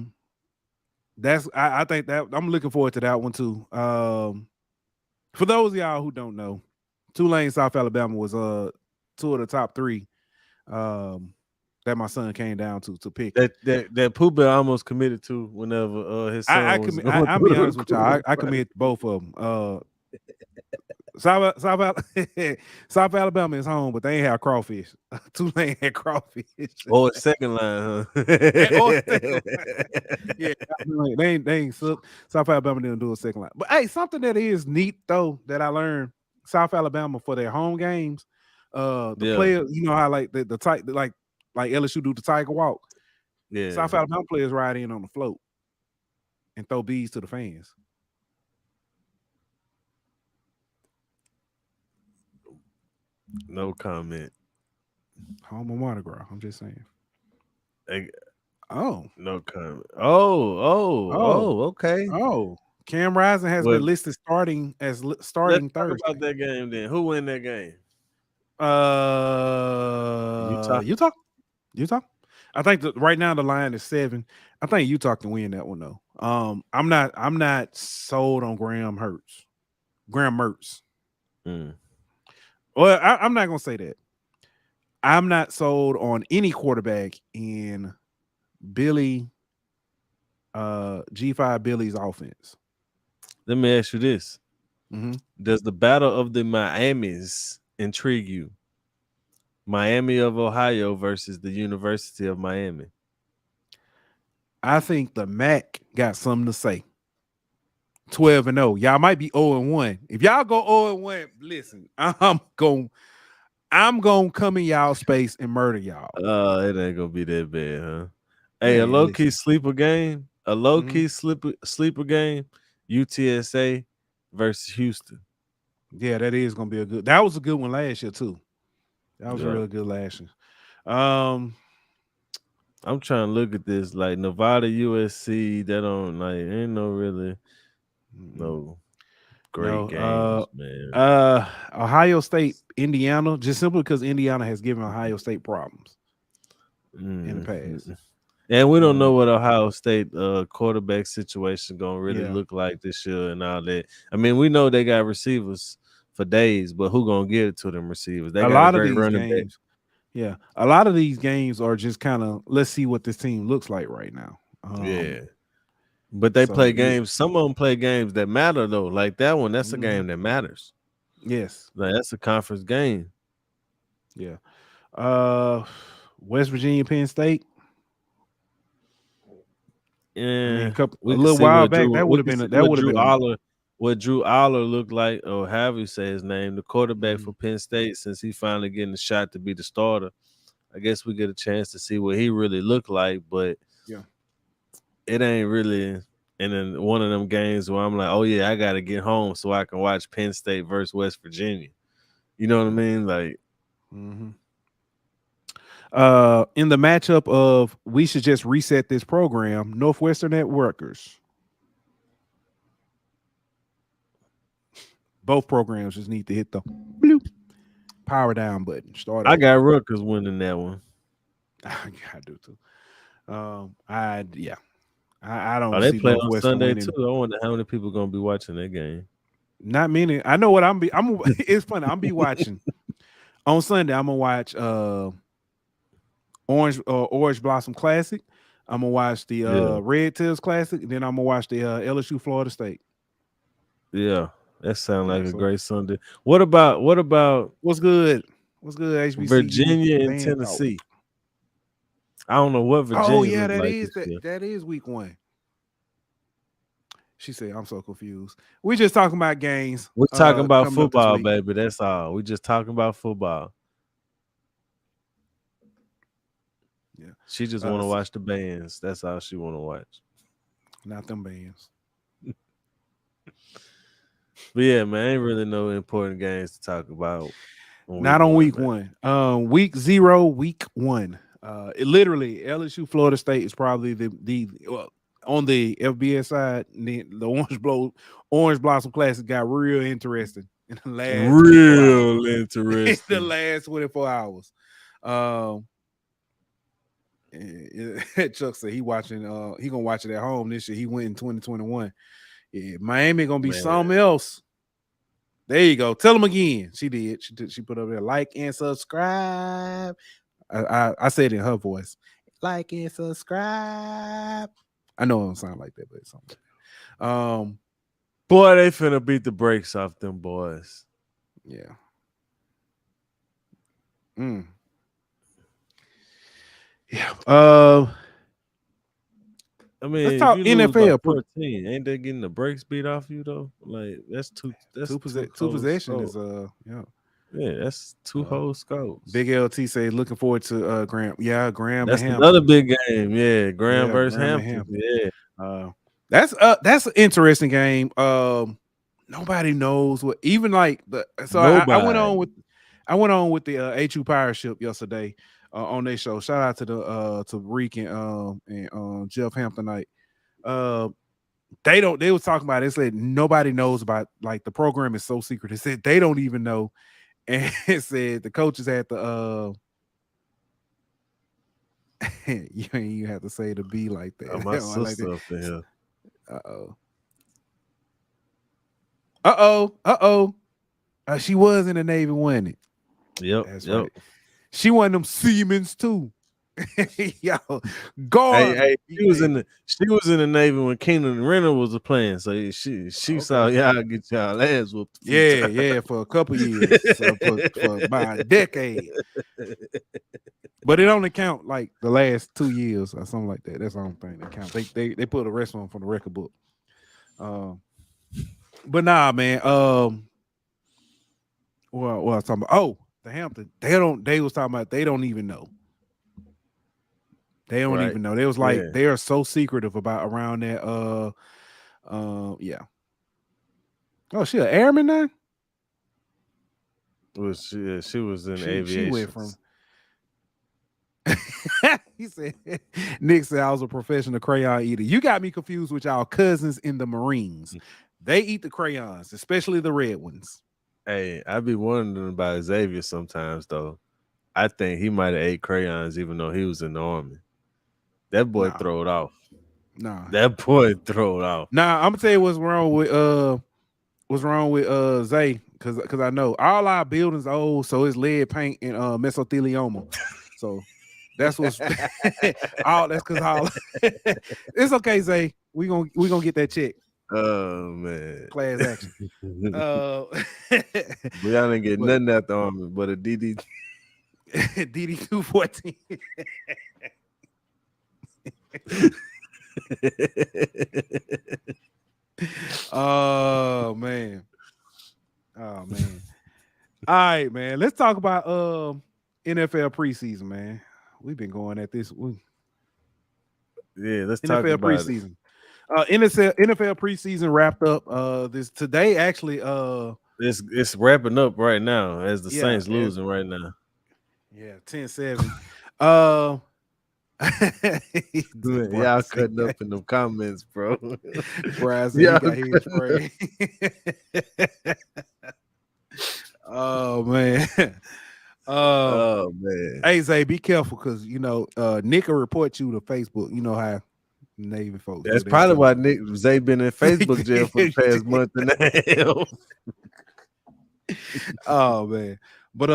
B: think that I'm looking forward to that one too. For those of y'all who don't know, Tulane, South Alabama was two of the top three that my son came down to pick.
C: That Pooh Bear almost committed to whenever his son
B: I'll be honest with y'all. I committed to both of them. South Alabama is home, but they ain't have crawfish. Tulane had crawfish.
C: Oh, second line, huh?
B: Yeah, they ain't South Alabama didn't do a second line. But hey, something that is neat though that I learned, South Alabama for their home games, players, you know how like the like LSU do the Tiger Walk.
C: Yeah,
B: South Alabama players ride in on the float and throw bees to the fans.
C: No comment.
B: Home of Mardi Gras. I'm just saying.
C: No comment. Okay.
B: Cam Rising has been listed starting Thursday.
C: Talk about that game then. Who win that game?
B: Utah. I think right now the line is 7. I think Utah can win that one though. I'm not sold on Graham Mertz. Well, I'm not gonna say that. I'm not sold on any quarterback in Billy, G5 Billy's offense.
C: Let me ask you this:
B: Does
C: the Battle of the Miamis intrigue you? Miami of Ohio versus the University of Miami.
B: I think the MAC got something to say. 12-0. Y'all might be 0-1. If y'all go 0-1, listen, I'm gonna come in y'all space and murder y'all.
C: It ain't gonna be that bad, huh? Hey, a low-key sleeper game. A low-key sleeper game. UTSA versus Houston.
B: Yeah, that is gonna be a good. That was a good one last year too. That was really good last year.
C: I'm trying to look at this like Nevada, USC. That don't ain't no really great games, man.
B: Ohio State, Indiana, just simply because Indiana has given Ohio State problems in the past.
C: And we don't know what Ohio State quarterback situation gonna really look like this year and all that. I mean, we know they got receivers for days, but who gonna get it to them receivers? They got a lot of these games.
B: Yeah, a lot of these games are just kind of let's see what this team looks like right now.
C: But they play games. Some of them play games that matter though. Like that one, that's a game that matters.
B: Yes,
C: like that's a conference game.
B: Yeah. West Virginia, Penn State.
C: Yeah,
B: a little while back, that would have been
C: what Drew Aller looked like, or however you say his name, the quarterback for Penn State, since he finally getting the shot to be the starter. I guess we get a chance to see what he really looked like, but it ain't really in one of them games where I'm like, oh yeah, I gotta get home so I can watch Penn State versus West Virginia. You know what I mean? Like,
B: in the matchup of we should just reset this program, Northwestern at Rutgers. Both programs just need to hit the bloop, power down button.
C: I got Rutgers winning that one.
B: I do too. I don't.
C: They play on Sunday too. I wonder how many people gonna be watching that game.
B: Not many. I know what I'm. It's funny. I'm be watching on Sunday. I'm gonna watch Orange Blossom Classic. I'm gonna watch the Red Tails Classic, and then I'm gonna watch the LSU Florida State.
C: Yeah, that sounds like a great Sunday. What about
B: what's good? What's good? HBCU,
C: Virginia and Tennessee. I don't know what Virginia.
B: Oh yeah, that is week 1. She said, "I'm so confused." We just talking about games.
C: We're talking about football, baby. That's all. We just talking about football.
B: Yeah,
C: she just want to watch the bands. That's all she want to watch.
B: Not them bands.
C: But yeah, man, ain't really no important games to talk about.
B: Not on week 1. Week 0, week 1. It literally LSU Florida State is probably the on the FBS side, the Orange Blossom Classic got real interesting in the last 24 hours.
C: Real
B: In
C: interesting.
B: the last 24 hours. Chuck said he gonna watch it at home this year. He went in 2021. Yeah, Miami gonna be something else. There you go. Tell them again. She did. She put up there like and subscribe. I said it in her voice. Like and subscribe. I know it don't sound like that, but it's something.
C: Boy, they finna beat the brakes off them boys.
B: Yeah. Yeah.
C: I mean,
B: let's talk
C: if you lose
B: NFL.
C: by 14, ain't they getting the brakes beat off you though? Like that's two
B: possession is
C: yeah, that's two whole scores.
B: Big LT say looking forward to Graham. Yeah, Graham.
C: That's
B: and
C: another big game. Yeah, Graham versus
B: Graham
C: Hampton.
B: Yeah. That's an interesting game. Nobody knows what even like the so I went on with the HU Pirate Ship yesterday on their show. Shout out to Reek and Jeff Hamptonite. They was talking about it. They said nobody knows about like the program is so secret. They said they don't even know. And it said the coaches had to you ain't even have to say to be like that.
C: My sister
B: like
C: up in here.
B: She was in the Navy, wasn't it?
C: Yep.
B: That's right. She one of them Siemens too. Yo, guard.
C: Hey, she was in the Navy when Keenan Renner was playing, so she saw y'all get y'all ass whooped.
B: Yeah, for a couple years, so for about a decade. But it only count like the last 2 years or something like that. That's the only thing that counts. They put the rest of them from the record book. But nah, man. What I was talking about? Oh, the Hampton. They was talking about they don't even know. They don't even know. They was like they are so secretive about around that. Yeah. Oh, she an airman now?
C: She was in aviation.
B: She went from. He said, Nick said I was a professional crayon eater. You got me confused with y'all cousins in the Marines. They eat the crayons, especially the red ones.
C: Hey, I be wondering about Xavier sometimes though. I think he might have ate crayons even though he was in the Army. That boy throw it off.
B: Nah.
C: That boy throw it off.
B: Nah, I'm gonna tell you what's wrong with Zay, because I know all our buildings are old, so it's lead paint and mesothelioma. So that's what's all that's because all it's okay, Zay. We gonna get that check.
C: Oh man.
B: Class action.
C: We y'all didn't get nothing at the Army but a DD.
B: DD 214. Oh man. All right, man. Let's talk about NFL preseason, man. We've been going at this.
C: Yeah, let's talk
B: NFL
C: about
B: preseason. NFL preseason wrapped up. This today actually.
C: It's wrapping up right now as the Saints losing right now.
B: Yeah, 10-7.
C: Y'all cutting up in the comments, bro.
B: Bryce, he got his spray. Oh man.
C: Oh man.
B: Hey Zay, be careful because Nick will report you to Facebook. You know how Navy folks.
C: That's probably why Nick Zay been in Facebook jail for the past month and a half.
B: Oh man. But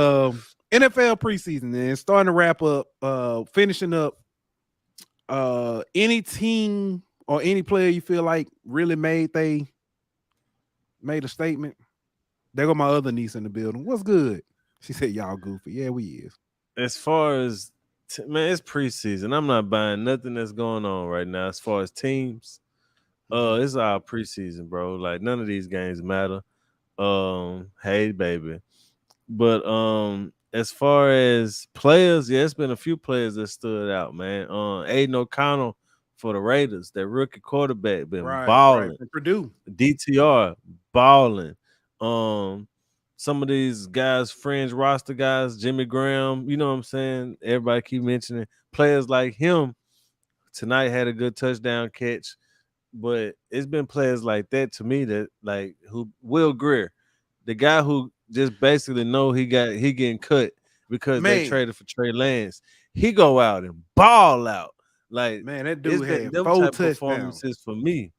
B: NFL preseason and starting to wrap up, finishing up. Any team or any player you feel like really made a statement? There go my other niece in the building. What's good? She said, y'all goofy. Yeah, we is.
C: As far as man, it's preseason. I'm not buying nothing that's going on right now. As far as teams, it's our preseason, bro. Like none of these games matter. Hey, baby. But as far as players, yeah, it's been a few players that stood out, man. Aiden O'Connell for the Raiders, that rookie quarterback, been balling.
B: From Purdue.
C: DTR balling. Some of these guys, fringe roster guys, Jimmy Graham, you know what I'm saying? Everybody keep mentioning players like him Tonight had a good touchdown catch. But it's been players like that to me that like who Will Greer, the guy who just basically know he getting cut because they
B: Man,
C: traded for Trey Lance. He go out and ball out. Like
B: man, that
C: it's
B: dude
C: been
B: had
C: them
B: 4
C: type
B: touchdowns.
C: performances for me.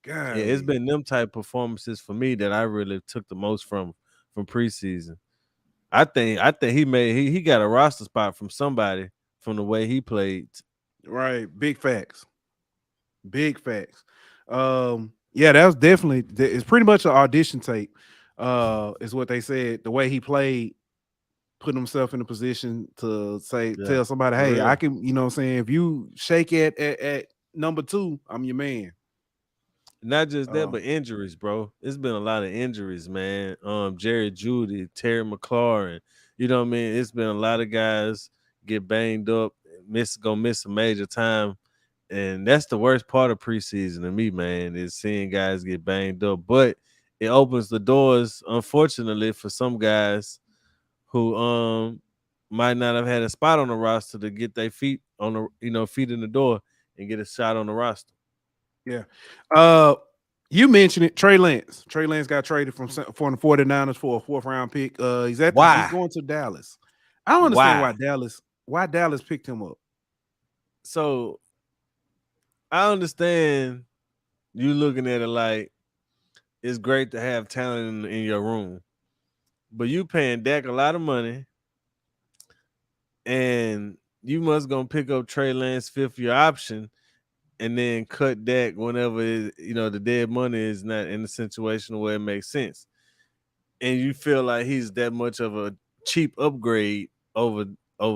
C: Yeah, it's
B: Golly.
C: been them type performances for me that I really took the most from preseason. I think he got a roster spot from somebody from the way he played.
B: Right. Big facts. Big facts. Yeah, that was definitely it's pretty much an audition tape. Is what they said. The way he played, putting himself in a position to
C: Yeah,
B: tell somebody,
C: for
B: hey, I
C: real.
B: can, you know what I'm saying, if you shake it at number 2, I'm your man.
C: Not just that,
B: Um,
C: but injuries, bro. It's been a lot of injuries, man. Jerry Judy, Terry McLaurin. You know what I mean? It's been a lot of guys get banged up, gonna miss a major time. And that's the worst part of preseason to me, man, is seeing guys get banged up. But it opens the doors, unfortunately, for some guys who might not have had a spot on the roster to get their feet on the feet in the door and get a shot on the roster.
B: yeah. You mentioned it, Trey Lance. Trey Lance got traded from the 49ers for a 4th-round pick. He's
C: Why?
B: going to Dallas. I don't understand
C: Why?
B: why Dallas picked him up.
C: So I understand you looking at it like it's great to have talent in your room, but you paying Dak a lot of money, and you must gonna pick up Trey Lance 5th-year option, and then cut Dak whenever the dead money is not in a situation where it makes sense, and you feel like he's that much of a cheap upgrade over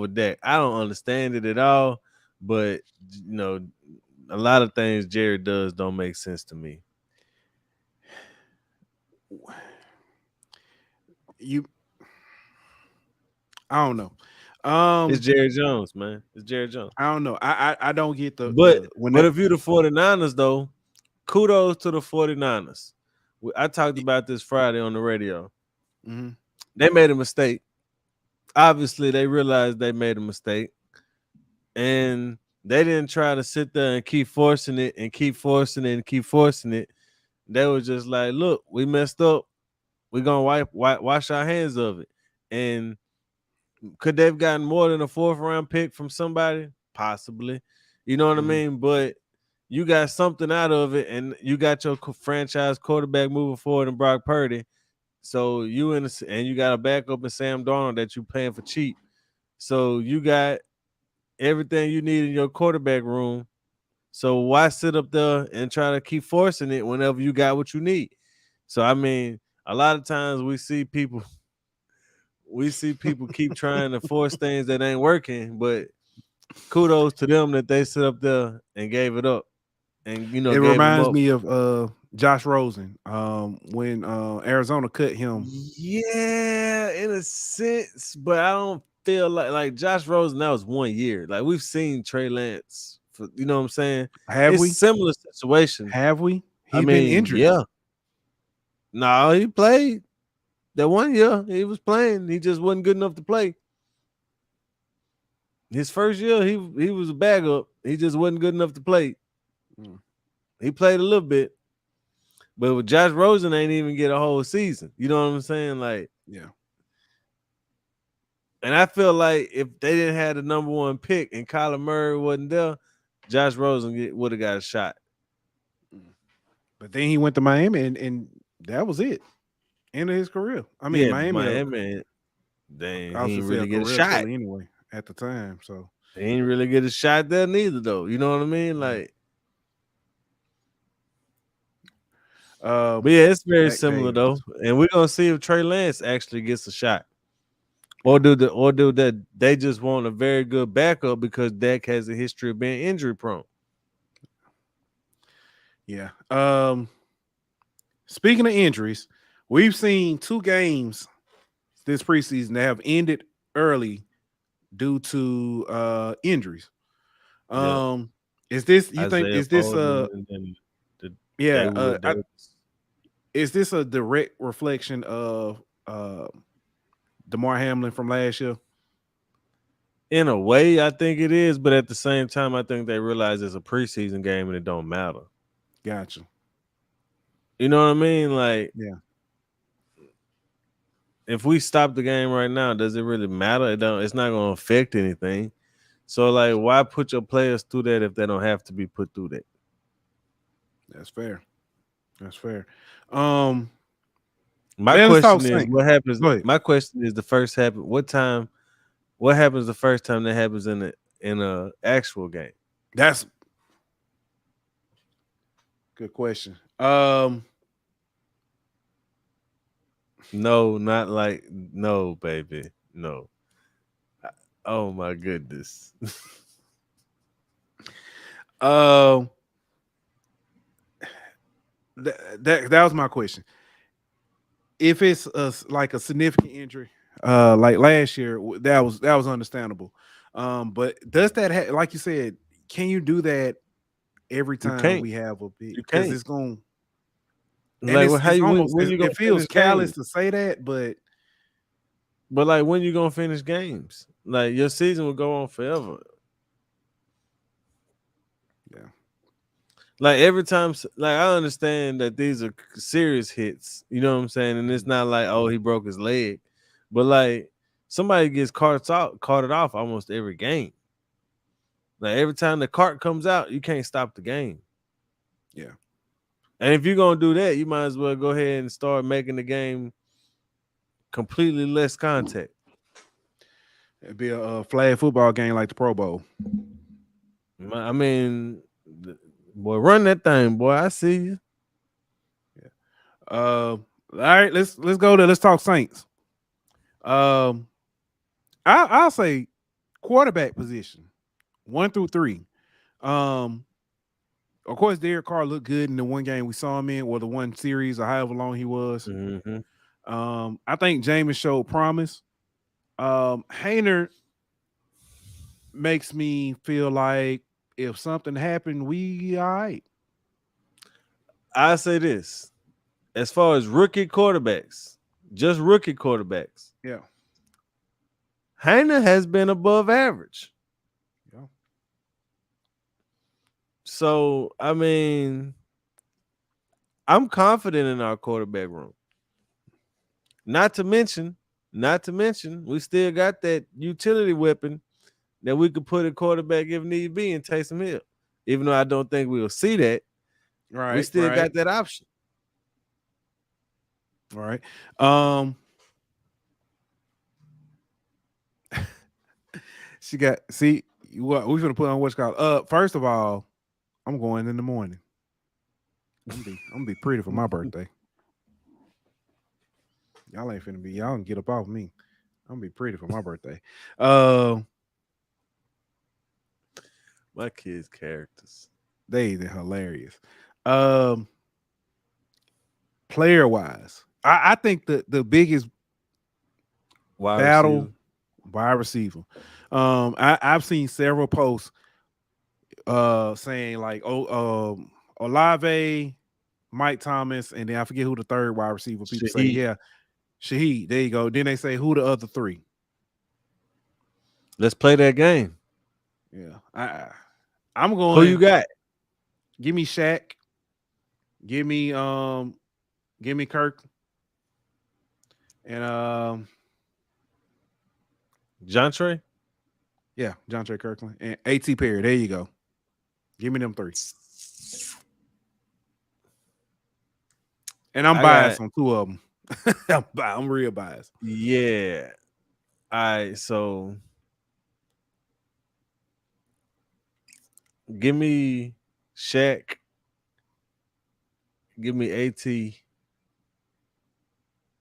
C: Dak. I don't understand it at all, but you know, a lot of things Jerry does don't make sense to me.
B: You I don't know.
C: It's Jerry Jones, man. It's Jerry Jones.
B: I don't know. I don't get
C: But
B: the when
C: but
B: that
C: if you're the 49ers, though, kudos to the 49ers. I talked about this Friday on the radio.
B: Mhm.
C: They made a mistake. Obviously, they realized they made a mistake. And they didn't try to sit there and keep forcing it and keep forcing it and keep forcing it. They were just like, look, we messed up. We're going to wash our hands of it. And could they've gotten more than a 4th-round pick from somebody? Possibly. You know what I
B: Mhm.
C: mean? But you got something out of it, and you got your franchise quarterback moving forward in Brock Purdy. So and you got a backup in Sam Darnold that you paying for cheap. So you got everything you need in your quarterback room. So why sit up there and try to keep forcing it whenever you got what you need? So I mean, a lot of times we see people keep trying to force things that ain't working, but kudos to them that they sit up there and gave it up and
B: It
C: gave them
B: reminds
C: up.
B: me of Josh Rosen when Arizona cut him.
C: Yeah, in a sense, but I don't feel like Josh Rosen. That was 1 year. Like we've seen Trey Lance, you know what I'm saying?
B: Have
C: It's
B: we?
C: similar situation.
B: Have we?
C: I
B: He's been
C: mean,
B: injured.
C: yeah. No, he played that 1 year. He was playing. He just wasn't good enough to play. His first year, he was a backup. He just wasn't good enough to play.
B: Mm.
C: He played a little bit, but with Josh Rosen ain't even get a whole season. You know what I'm saying? Like,
B: Yeah.
C: and I feel like if they didn't have the number 1 pick and Kyler Murray wasn't there, Josh Rosen would have got a shot.
B: But then he went to Miami and that was it. End of his career. I mean,
C: Yeah,
B: Miami,
C: Miami, dang,
B: I
C: he
B: should
C: ain't
B: say a
C: really get a
B: career
C: shot.
B: fully anyway at the time. So
C: He ain't really get a shot there neither, though. You know what I mean? Like, but yeah, it's very
B: Zach
C: similar
B: Davis.
C: though, and we're gonna see if Trey Lance actually gets a shot, or do that they just want a very good backup because Dak has a history of being injury prone.
B: Yeah. Speaking of injuries, we've seen 2 games this preseason that have ended early due to injuries.
C: Yeah,
B: Is this you think
C: Isaiah
B: is this
C: Foreman and then
B: yeah,
C: David Davis.
B: is this a direct reflection of DeMar Hamlin from last year?
C: In a way, I think it is, but at the same time, I think they realize it's a preseason game and it don't matter.
B: Gotcha.
C: You know what I mean? Like,
B: Yeah.
C: if we stop the game right now, does it really matter? It's not going to affect anything. So, like, why put your players through that if they don't have to be put through that?
B: That's fair. That's fair.
C: My question is, what happens?
B: Go ahead.
C: My question is, the first happen. What happens the first time that happens in a actual game?
B: That's good question.
C: No, not like no, baby, no. Oh my goodness.
B: That was my question. If it's like a significant injury, like last year, that was understandable. But does that like you said, can you do that every time we have a big? Because it's going.
C: Like,
B: it's almost,
C: when you gonna
B: it feels callous
C: games?
B: to say that, but
C: like, when you gonna finish games? Like, your season will go on forever.
B: Yeah.
C: Like, every time, like, I understand that these are serious hits, you know what I'm saying? And it's not like, oh, he broke his leg, but like somebody gets carted off almost every game. Like, every time the cart comes out, you can't stop the game.
B: Yeah.
C: And if you're gonna do that, you might as well go ahead and start making the game completely less contact.
B: It'd be a flag football game like the Pro Bowl.
C: I mean, boy, run that thing, boy. I see you.
B: Yeah. All right, let's talk Saints. I'll say quarterback position 1 through 3. Of course, Derek Carr looked good in the one game we saw him in, or the one series, or however long he was.
C: Mm-hmm.
B: I think Jameis showed promise. Haener makes me feel like if something happened, we all right.
C: I say this, as far as rookie quarterbacks, just rookie quarterbacks.
B: Yeah.
C: Haener has been above average.
B: Yeah.
C: So, I mean, I'm confident in our quarterback room. Not to mention, we still got that utility weapon that we could put a quarterback if need be in Taysom Hill. Even though I don't think we'll see that,
B: Right.
C: we still got that option.
B: All right. She got what we're gonna put on what's called. First of all, I'm going in the morning. I'm gonna be pretty for my birthday. Y'all ain't finna be. Y'all can get up off me. I'm gonna be pretty for my birthday.
C: My kids' characters,
B: they're hilarious. Player wise, I think the biggest battle wide receiver. I've seen several posts saying like, Olave, Mike Thomas, and then I forget who the third wide receiver. People say, yeah, Shaheed. There you go. Then they say, who the other 3?
C: Let's play that game.
B: Yeah, I'm going.
C: Who you got?
B: Give me Shaq. Give me Kirk. And
C: Jontre?
B: Yeah, Jontre Kirkland. And A.T. Perry. There you go. Give me them 3. And I'm biased on 2 of them. I'm real biased.
C: Yeah. All right, so give me Shaq. Give me AT.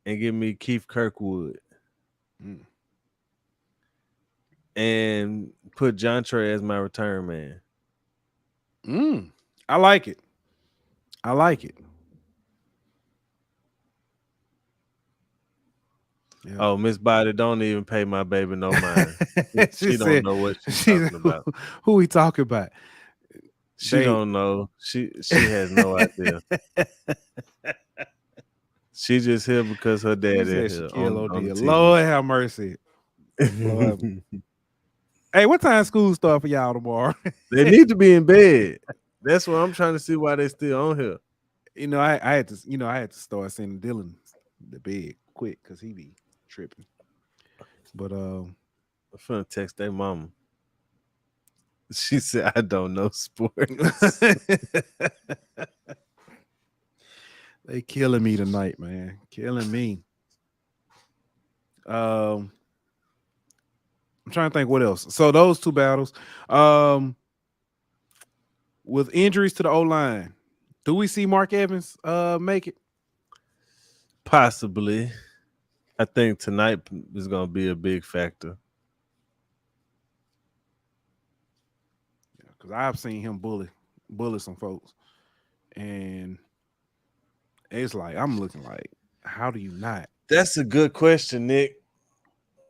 C: And give me Keith Kirkwood. And put Jontre as my return man.
B: I like it.
C: Yeah. Oh, Miss Body, don't even pay my baby no mind. she don't know what she's talking about.
B: Who we talking about?
C: She don't know. She has no idea. She just here because her dad is here.
B: Lord have mercy. Hey, what time school start for y'all tomorrow?
C: They need to be in bed. That's what I'm trying to see why they still on here.
B: I had to, I had to start sending Dylan the bed quick because he be tripping. But
C: I'm finna text their mama. She said, I don't know sports.
B: they killing me tonight, man. Killing me. I'm trying to think what else. So those two battles. With injuries to the O line, do we see Mark Evans make it?
C: Possibly. I think tonight is gonna be a big factor.
B: Because I've seen him bully some folks, and it's like I'm looking like, how do you not?
C: That's a good question, Nick.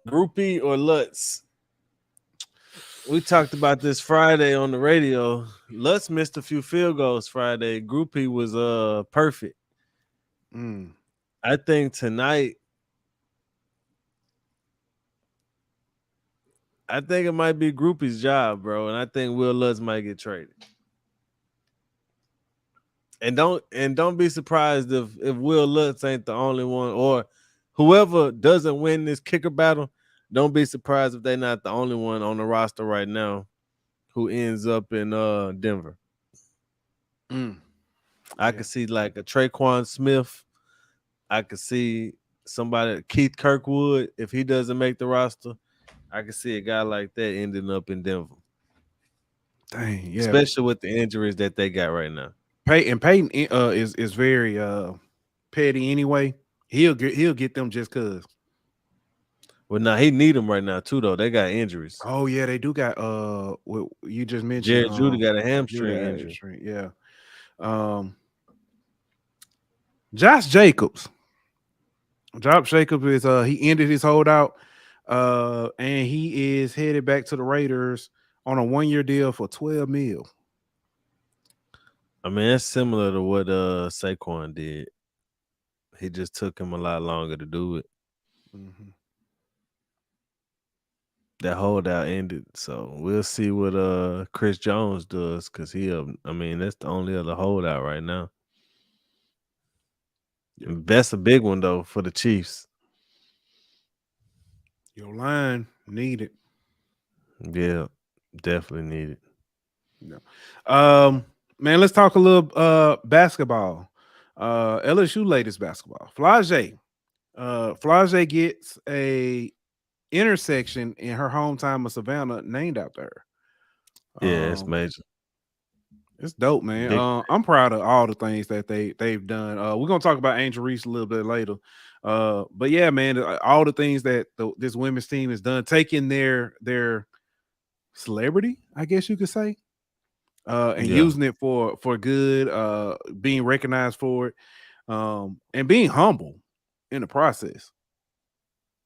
C: Groupie or Lutz? We talked about this Friday on the radio. Lutz missed a few field goals Friday. Groupie was perfect.
B: Mm.
C: I think tonight, I think it might be Groupie's job, bro, and I think Will Lutz might get traded. And don't be surprised if Will Lutz ain't the only one, or whoever doesn't win this kicker battle. Don't be surprised if they're not the only one on the roster right now who ends up in Denver.
B: Mm.
C: I could see like a Traquan Smith. I could see somebody, Keith Kirkwood, if he doesn't make the roster. I could see a guy like that ending up in Denver.
B: Dang, yeah.
C: Especially with the injuries that they got right now.
B: Peyton is very petty anyway. He'll get them just cause.
C: Well, now he need them right now too, though. They got injuries.
B: Oh yeah, they do got what you just mentioned.
C: Jared Judy got a hamstring injury.
B: Yeah. Josh Jacobs. Josh Jacobs is he ended his holdout, and he is headed back to the Raiders on a 1-year deal for $12 million.
C: I mean, it's similar to what Saquon did. He just took him a lot longer to do it.
B: Mm-hmm.
C: That holdout ended, so we'll see what Chris Jones does, because I mean, that's the only other holdout right now. Yeah. That's a big one though for the Chiefs.
B: Your line needed.
C: Yeah, definitely needed.
B: Yeah. Man, let's talk a little basketball. LSU latest basketball. Flaujae. Flaujae gets a intersection in her hometown of Savanah named after her.
C: Yeah, it's major.
B: It's dope, man. I'm proud of all the things that they've done. We're gonna talk about Angel Reese a little bit later. But yeah, man, all the things that this women's team has done, taking their celebrity, I guess you could say, and using it for good, being recognized for it, and being humble in the process.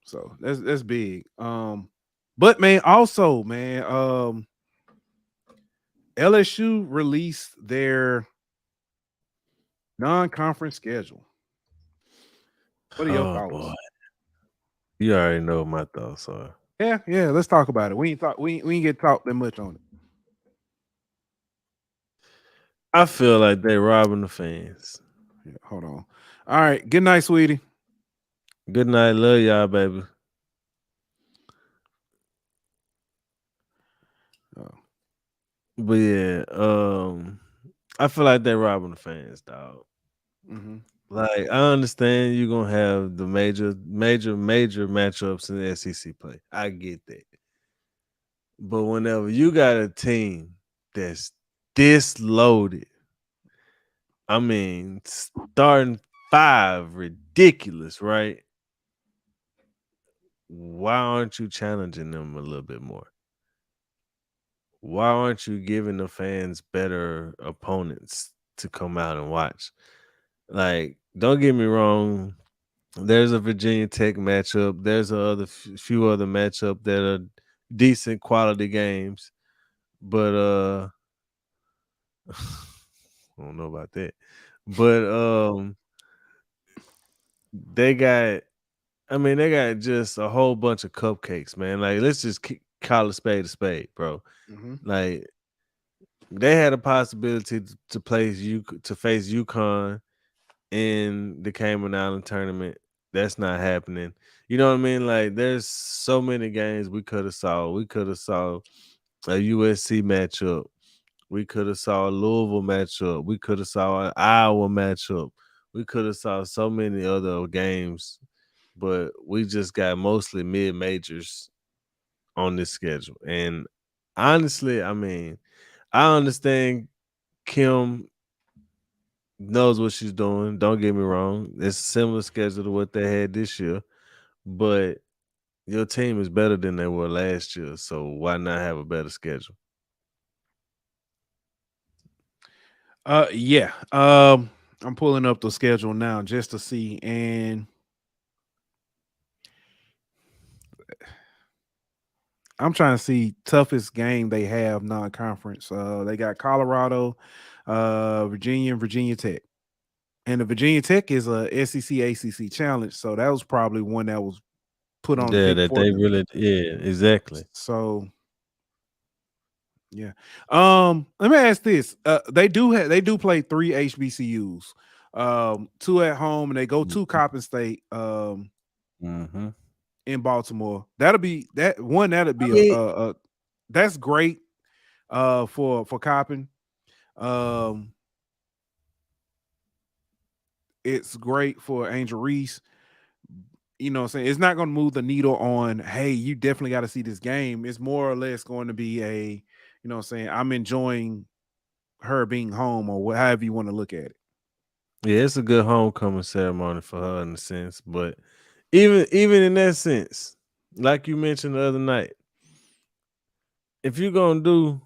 B: So that's big. But man, also, man, LSU released their non-conference schedule. What are your thoughts?
C: Boy. You already know what my thoughts are.
B: Yeah. Let's talk about it. We ain't get talked that much on it.
C: I feel like they robbing the fans.
B: Yeah, hold on. All right. Good night, sweetie.
C: Good night. Love y'all, baby. Oh. But yeah, I feel like they're robbing the fans, dog.
B: Mm-hmm.
C: Like, I understand you're gonna have the major matchups in the SEC play. I get that. But whenever you got a team that's this loaded, I mean, starting 5, ridiculous, right? Why aren't you challenging them a little bit more? Why aren't you giving the fans better opponents to come out and watch? Like, don't get me wrong. There's a Virginia Tech matchup. There's a few other matchup that are decent quality games. But I don't know about that. But they got just a whole bunch of cupcakes, man. Like, let's just call a spade, bro.
B: Mm-hmm.
C: Like they had a possibility to face UConn in the Cayman Island tournament. That's not happening. You know what I mean? Like there's so many games we could have saw. We could have saw a USC matchup. We could have saw a Louisville matchup. We could have saw an Iowa matchup. We could have saw so many other games, but we just got mostly mid majors on this schedule. And honestly, I mean, I understand Kim knows what she's doing. Don't get me wrong. It's a similar schedule to what they had this year, but your team is better than they were last year. So why not have a better schedule?
B: Yeah. I'm pulling up the schedule now just to see, and I'm trying to see toughest game they have non-conference. They got Colorado, Virginia, and Virginia Tech. And the Virginia Tech is a SEC ACC challenge, so that was probably one that was put on
C: Yeah,
B: thick
C: that
B: for
C: they
B: them.
C: really, yeah, exactly.
B: So yeah. Let me ask this. They do play 3 HBCUs. 2 at home, and they go to Coppin State
C: Mm-hmm.
B: in Baltimore. That'll be
C: I mean,
B: that's great for Coppin. Um it's great for Angel Reese. You know what I'm saying? It's not going to move the needle on, hey, you definitely got to see this game. It's more or less going to be a, you know what I'm saying, I'm enjoying her being home, or however you want to look at it.
C: yeah, it's a good homecoming ceremony for her in a sense, but even in that sense, like you mentioned the other night, if you're gonna do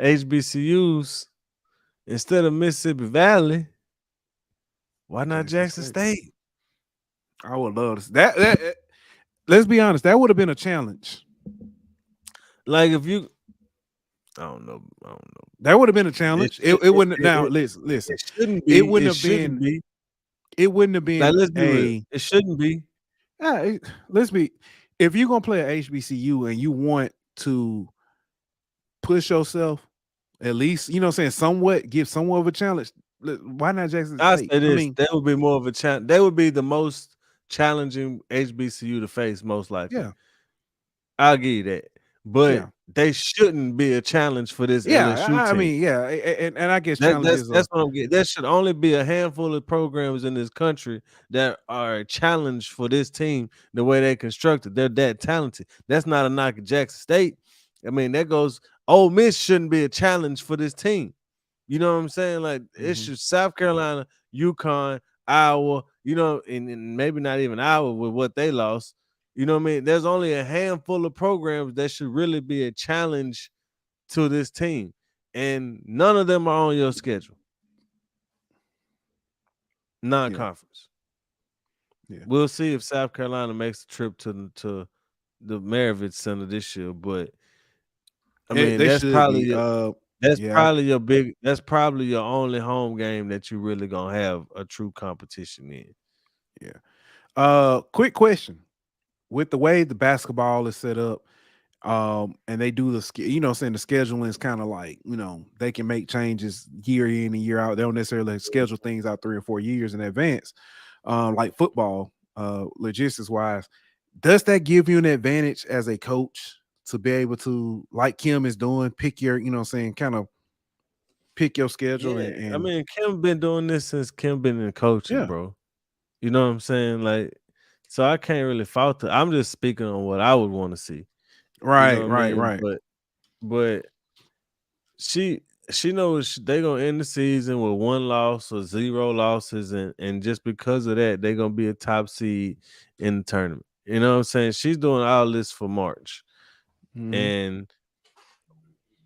C: HBCUs instead of Mississippi Valley, why not Jackson State?
B: I would love to that. Let's be honest, that would have been a challenge.
C: Like if you, I don't know.
B: That would have been a challenge. It wouldn't. Now listen.
C: It shouldn't
B: It
C: be.
B: wouldn't
C: It
B: have
C: shouldn't
B: been.
C: be.
B: It wouldn't have
C: Like
B: been
C: let's be real.
B: a.
C: It shouldn't be.
B: Let's be. If you're gonna play a HBCU and you want to push yourself, at least you know what I'm saying, somewhat give somewhat of a challenge. Why not Jackson
C: I
B: State?
C: say this.
B: I mean,
C: That would be more of a challenge. That would be the most challenging HBCU to face, most likely.
B: yeah,
C: I'll give you that. But
B: yeah,
C: they shouldn't be a challenge for this
B: yeah.
C: LSU
B: I
C: team.
B: mean, yeah, and I guess
C: That,
B: challenge
C: that's
B: is
C: that's what I'm getting. There should only be a handful of programs in this country that are a challenge for this team. The way they constructed, they're that talented. That's not a knock at Jackson State. I mean, that goes. Ole Miss shouldn't be a challenge for this team. You know what I'm saying? Like it should South Carolina, UConn, Iowa. You know, and maybe not even Iowa with what they lost. You know what I mean? There's only a handful of programs that should really be a challenge to this team, and none of them are on your schedule. Non-conference.
B: Yeah.
C: We'll see if South Carolina makes the trip to the Maravich Center this year, but I mean
B: They should be. Yeah.
C: That's probably your only home game that you really gonna have a true competition in.
B: Yeah. Quick question. With the way the basketball is set up, and they do you know, saying the scheduling is kind of like, you know, they can make changes year in and year out. They don't necessarily schedule things out 3 or 4 years in advance, like football, logistics wise. Does that give you an advantage as a coach to be able to, like Kim is doing, pick your, you know, saying kind of pick your schedule
C: Yeah, I
B: and
C: mean Kim been doing this since Kim been in coaching,
B: yeah,
C: bro. You know what I'm saying? Like, so I can't really fault her. I'm just speaking on what I would want to see. You know
B: right,
C: what I
B: right,
C: mean?
B: right.
C: But she knows they gonna end the season with 1 loss or 0 losses, and just because of that, they're gonna be a top seed in the tournament. You know what I'm saying? She's doing all this for March.
B: Mhm.
C: And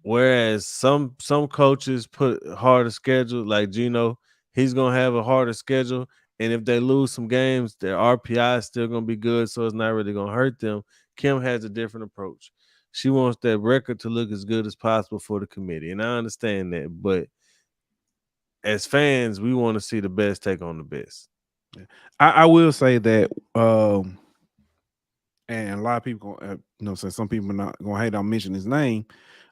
C: whereas some coaches put harder schedule, like Gino, he's gonna have a harder schedule. And if they lose some games, their RPI is still gonna be good, so it's not really gonna hurt them. Kim has a different approach. She wants that record to look as good as possible for the committee, and I understand that. But as fans, we want to see the best take on the best.
B: I will say that and a lot of people say some people are not gonna hate on mention his name.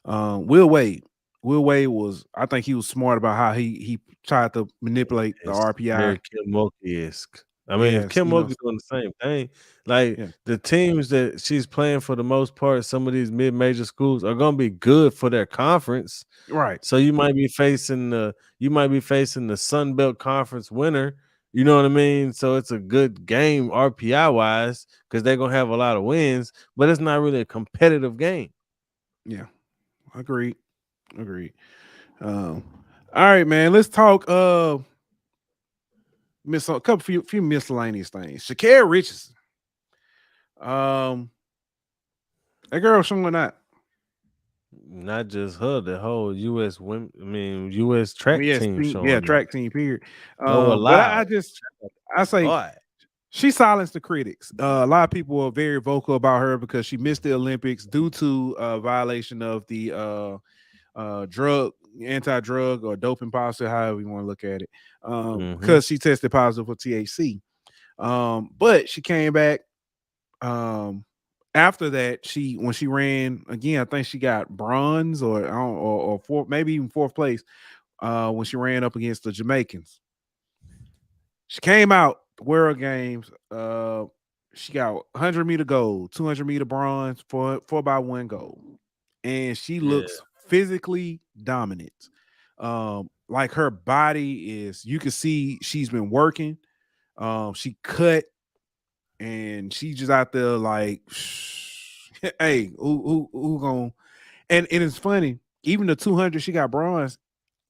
B: Will Wade. Will Wade was, I think he was smart about how he tried to manipulate the
C: It's very
B: RPI.
C: Kim Mulkey-esque. I mean, if
B: Yes,
C: Kim Mulkey doing the same thing, like
B: yeah,
C: the teams that she's playing for the most part, some of these mid-major schools are gonna be good for their conference.
B: right.
C: So you might be facing the Sun Belt Conference winner. You know what I mean? So it's a good game RPI wise because they're gonna have a lot of wins, but it's not really a competitive game.
B: Yeah, agreed. All right, man. Let's talk a couple few miscellaneous things. Sha'Carri Richardson. That girl showing out.
C: Not just her, the whole U.S. women. I mean, U.S. track
B: Yes,
C: team
B: yeah,
C: showing up.
B: track team period.
C: So
B: But
C: alive,
B: I say
C: boy.
B: she silenced the critics. A lot of people were very vocal about her because she missed the Olympics due to a violation of the anti-drug or doping policy, however you want to look at it, because she tested positive for THC. But she came back. After that, when she ran again, I think she got bronze or fourth, maybe even fourth place when she ran up against the Jamaicans. She came out World Games. She got 100-meter gold, 200-meter bronze, 4x1 gold, and she looks physically dominant. Like her body is, you can see she's been working. She cut, and she just out there like, hey, who gonna? And it's funny. Even the 200, she got bronze.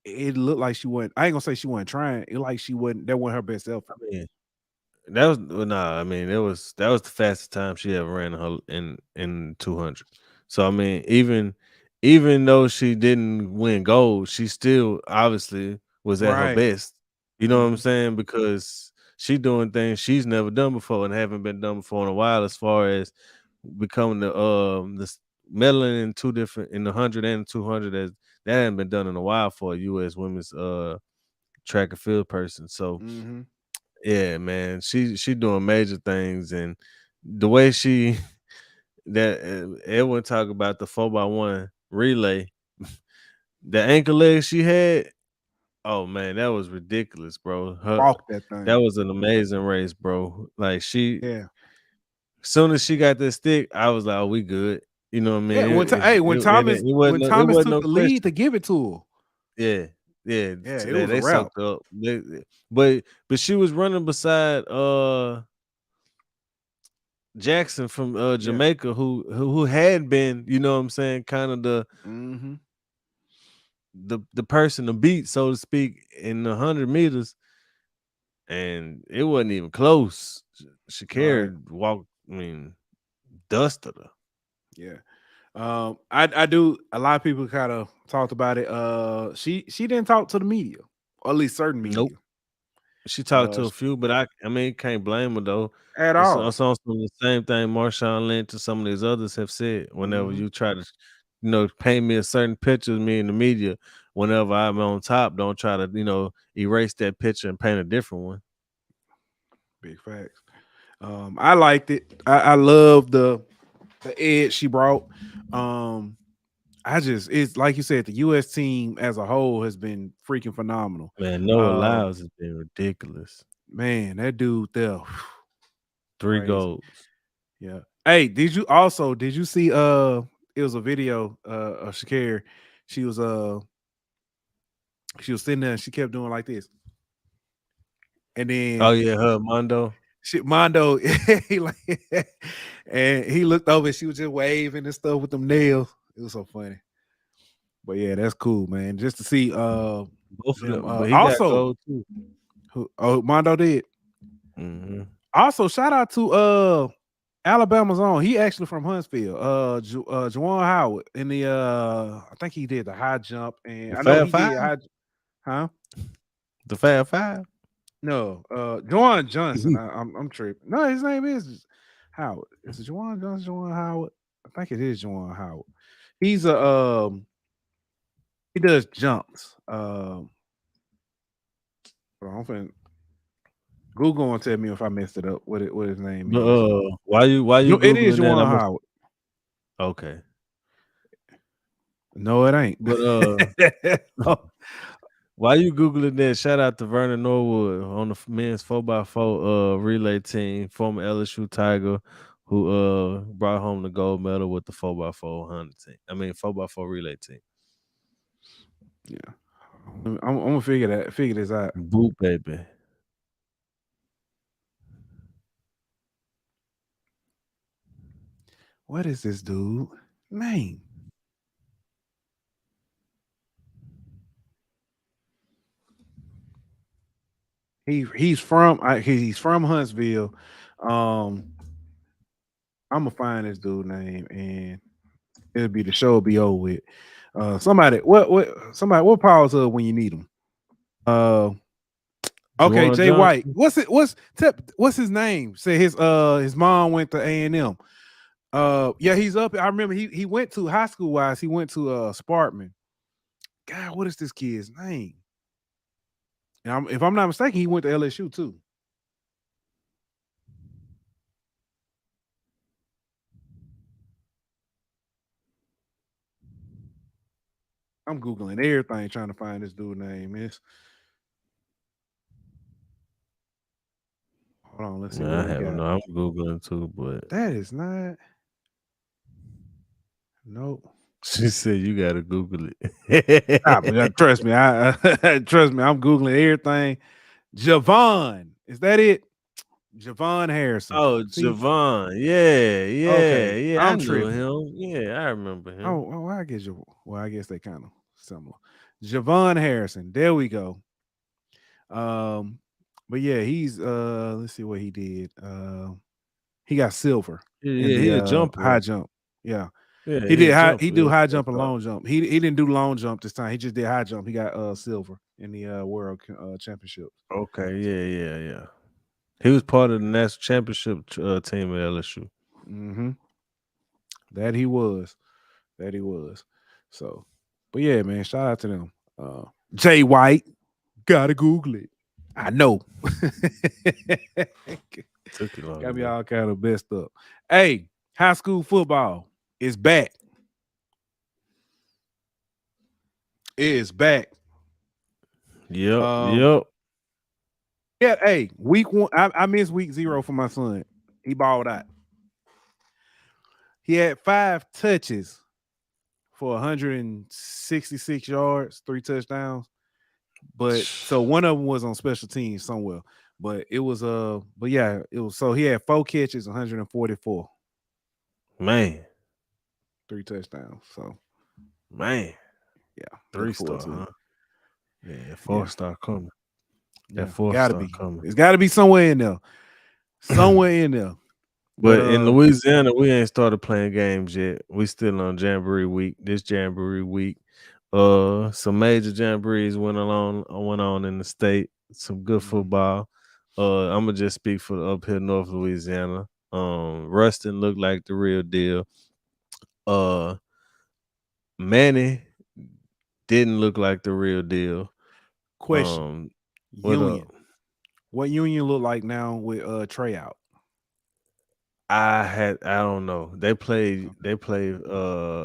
B: It looked like she wasn't. I ain't gonna say she wasn't trying. It like she wasn't. That wasn't her best effort.
C: I mean, that was I mean, that was the fastest time she ever ran in 200. So I mean, even though she didn't win gold, she still obviously was at her
B: Right.
C: best. You know what I'm saying? Because she doing things she's never done before and haven't been done before in a while, as far as becoming the medaling in two different in the 100 and 200, as that hadn't been done in a while for a U.S. women's track and field person. So yeah, man, she doing major things, and the way she that everyone talk about the 4x1 relay, the ankle leg she had. Oh man, that was ridiculous, bro.
B: Walk that
C: That
B: thing.
C: was an amazing race, bro. Like
B: Yeah.
C: as soon as she got that stick, I was like, "Oh, we good." You know what I
B: Yeah.
C: mean?
B: When
C: It
B: Thomas
C: wasn't
B: took
C: no
B: the lead to
C: question.
B: give it to her.
C: Yeah, yeah.
B: Yeah, it
C: They
B: was a
C: they
B: wrap.
C: soaked up. But she was running beside Jackson from
B: Yeah.
C: Jamaica, who had been, you know what I'm saying, kind of the person to beat, so to speak, in the 100 meters, and it wasn't even close.
B: Right.
C: Sha'Carri walked, I mean, dusted her.
B: Yeah. I do. A lot of people kind of talked about it. She didn't talk to the media, or at least certain
C: Nope.
B: media.
C: She talked to a few, but I mean, can't blame her though.
B: At
C: It's
B: all.
C: also the same thing Marshawn Lynch and some of these others have said. Whenever you try to, paint me a certain picture of me in the media, whenever I'm on top, don't try to, erase that picture and paint a different one.
B: Big facts. I liked it. I love the edge she brought. It's like you said, the U.S. team as a whole has been freaking phenomenal.
C: Man, Noah Lyles has been ridiculous.
B: Man, that dude there,
C: 3
B: crazy.
C: goals.
B: Yeah. Hey, did you see it was a video of Sha'Carri. She was sitting there and she kept doing like this. And then
C: Oh yeah, her Mondo.
B: Mondo, he and he looked over and she was just waving and stuff with them nails. It was so funny. But yeah, that's cool, man. Just to see
C: Both of
B: them.
C: them, but he got
B: Also,
C: gold too.
B: Mondo did. Also, shout out to Alabama's own. He actually from Huntsville. Juwan Howard in the I think he did the high jump, and
C: The
B: I know
C: Fab
B: he did
C: Five?
B: huh?
C: The Fab Five?
B: No, Juwan Johnson. I'm tripping. No, his name is Howard. Is it Juwan Johnson? Juwan Howard? I think it is Juwan Howard. He's he does jumps. Hold on, Google gonna tell me if I messed it up. What his name
C: But
B: is?
C: why you
B: It is
C: googling that?
B: Juwan Howard.
C: Okay.
B: No, it ain't.
C: But while you googling that, shout out to Vernon Norwood on the men's 4x4 relay team, former LSU Tiger, who brought home the gold medal with the 4x4 team. I mean 4x4 relay team.
B: Yeah, I'm gonna figure this out.
C: Boot baby.
B: What is this dude name? He's from Huntsville. I'm gonna find this dude name and it'll be the show will be over with. Somebody what powers up when you need them? Okay,
C: Juwan
B: Jay
C: Johnson?
B: White. What's his name? Say his mom went to A&M. Yeah, he's up. I remember he went to high school wise. He went to Spartman. God, what is this kid's name? And if I'm not mistaken, he went to LSU too. I'm googling everything trying to find this dude's name. Hold on, let's see what we got.
C: I'm googling too, but
B: That is not. Nope.
C: she said you gotta Google it.
B: But trust me, trust me. I'm googling everything. Javon, is that it? Javon Harrison.
C: Oh,
B: See?
C: Javon. Yeah.
B: Okay,
C: Yeah, I
B: I'm
C: knew
B: tripping.
C: him. Yeah, I remember him.
B: Oh, I guess I guess they kind of similar. Javon Harrison. There we go. But yeah, he's let's see what he did. He got silver in
C: Yeah,
B: the
C: he a jumper.
B: high jump. Yeah.
C: Yeah,
B: He did high.
C: jumper.
B: He do high jump and long jump. He didn't do long jump this time. He just did high jump. He got silver in the world championships.
C: Okay, yeah. He was part of the national championship team at LSU.
B: Mm-hmm. That he was. So, but yeah, man, shout out to them. Jay White, gotta Google it. I know.
C: Took you long.
B: Got me all kind of messed up. Hey, high school football is back. It is back.
C: Yep.
B: Yeah, hey, week 1. I missed week 0 for my son. He balled out. He had 5 touches for 166 yards, 3 touchdowns. But so one of them was on special teams somewhere. But it was but yeah, it was so he had 4 catches, 144.
C: Man.
B: 3 touchdowns. So
C: man.
B: Yeah.
C: 3-star, huh? Yeah, 4-star coming. That 4-star coming.
B: It's gotta be somewhere in there. Somewhere in there.
C: But in Louisiana, we ain't started playing games yet. We still on Jamboree week. This Jamboree week, some major jamborees went on in the state. Some good football. I'm gonna just speak for up here North Louisiana. Ruston looked like the real deal. Manny didn't look like the real deal.
B: Question. Union. What Union look like now with Trey out?
C: I don't know. They played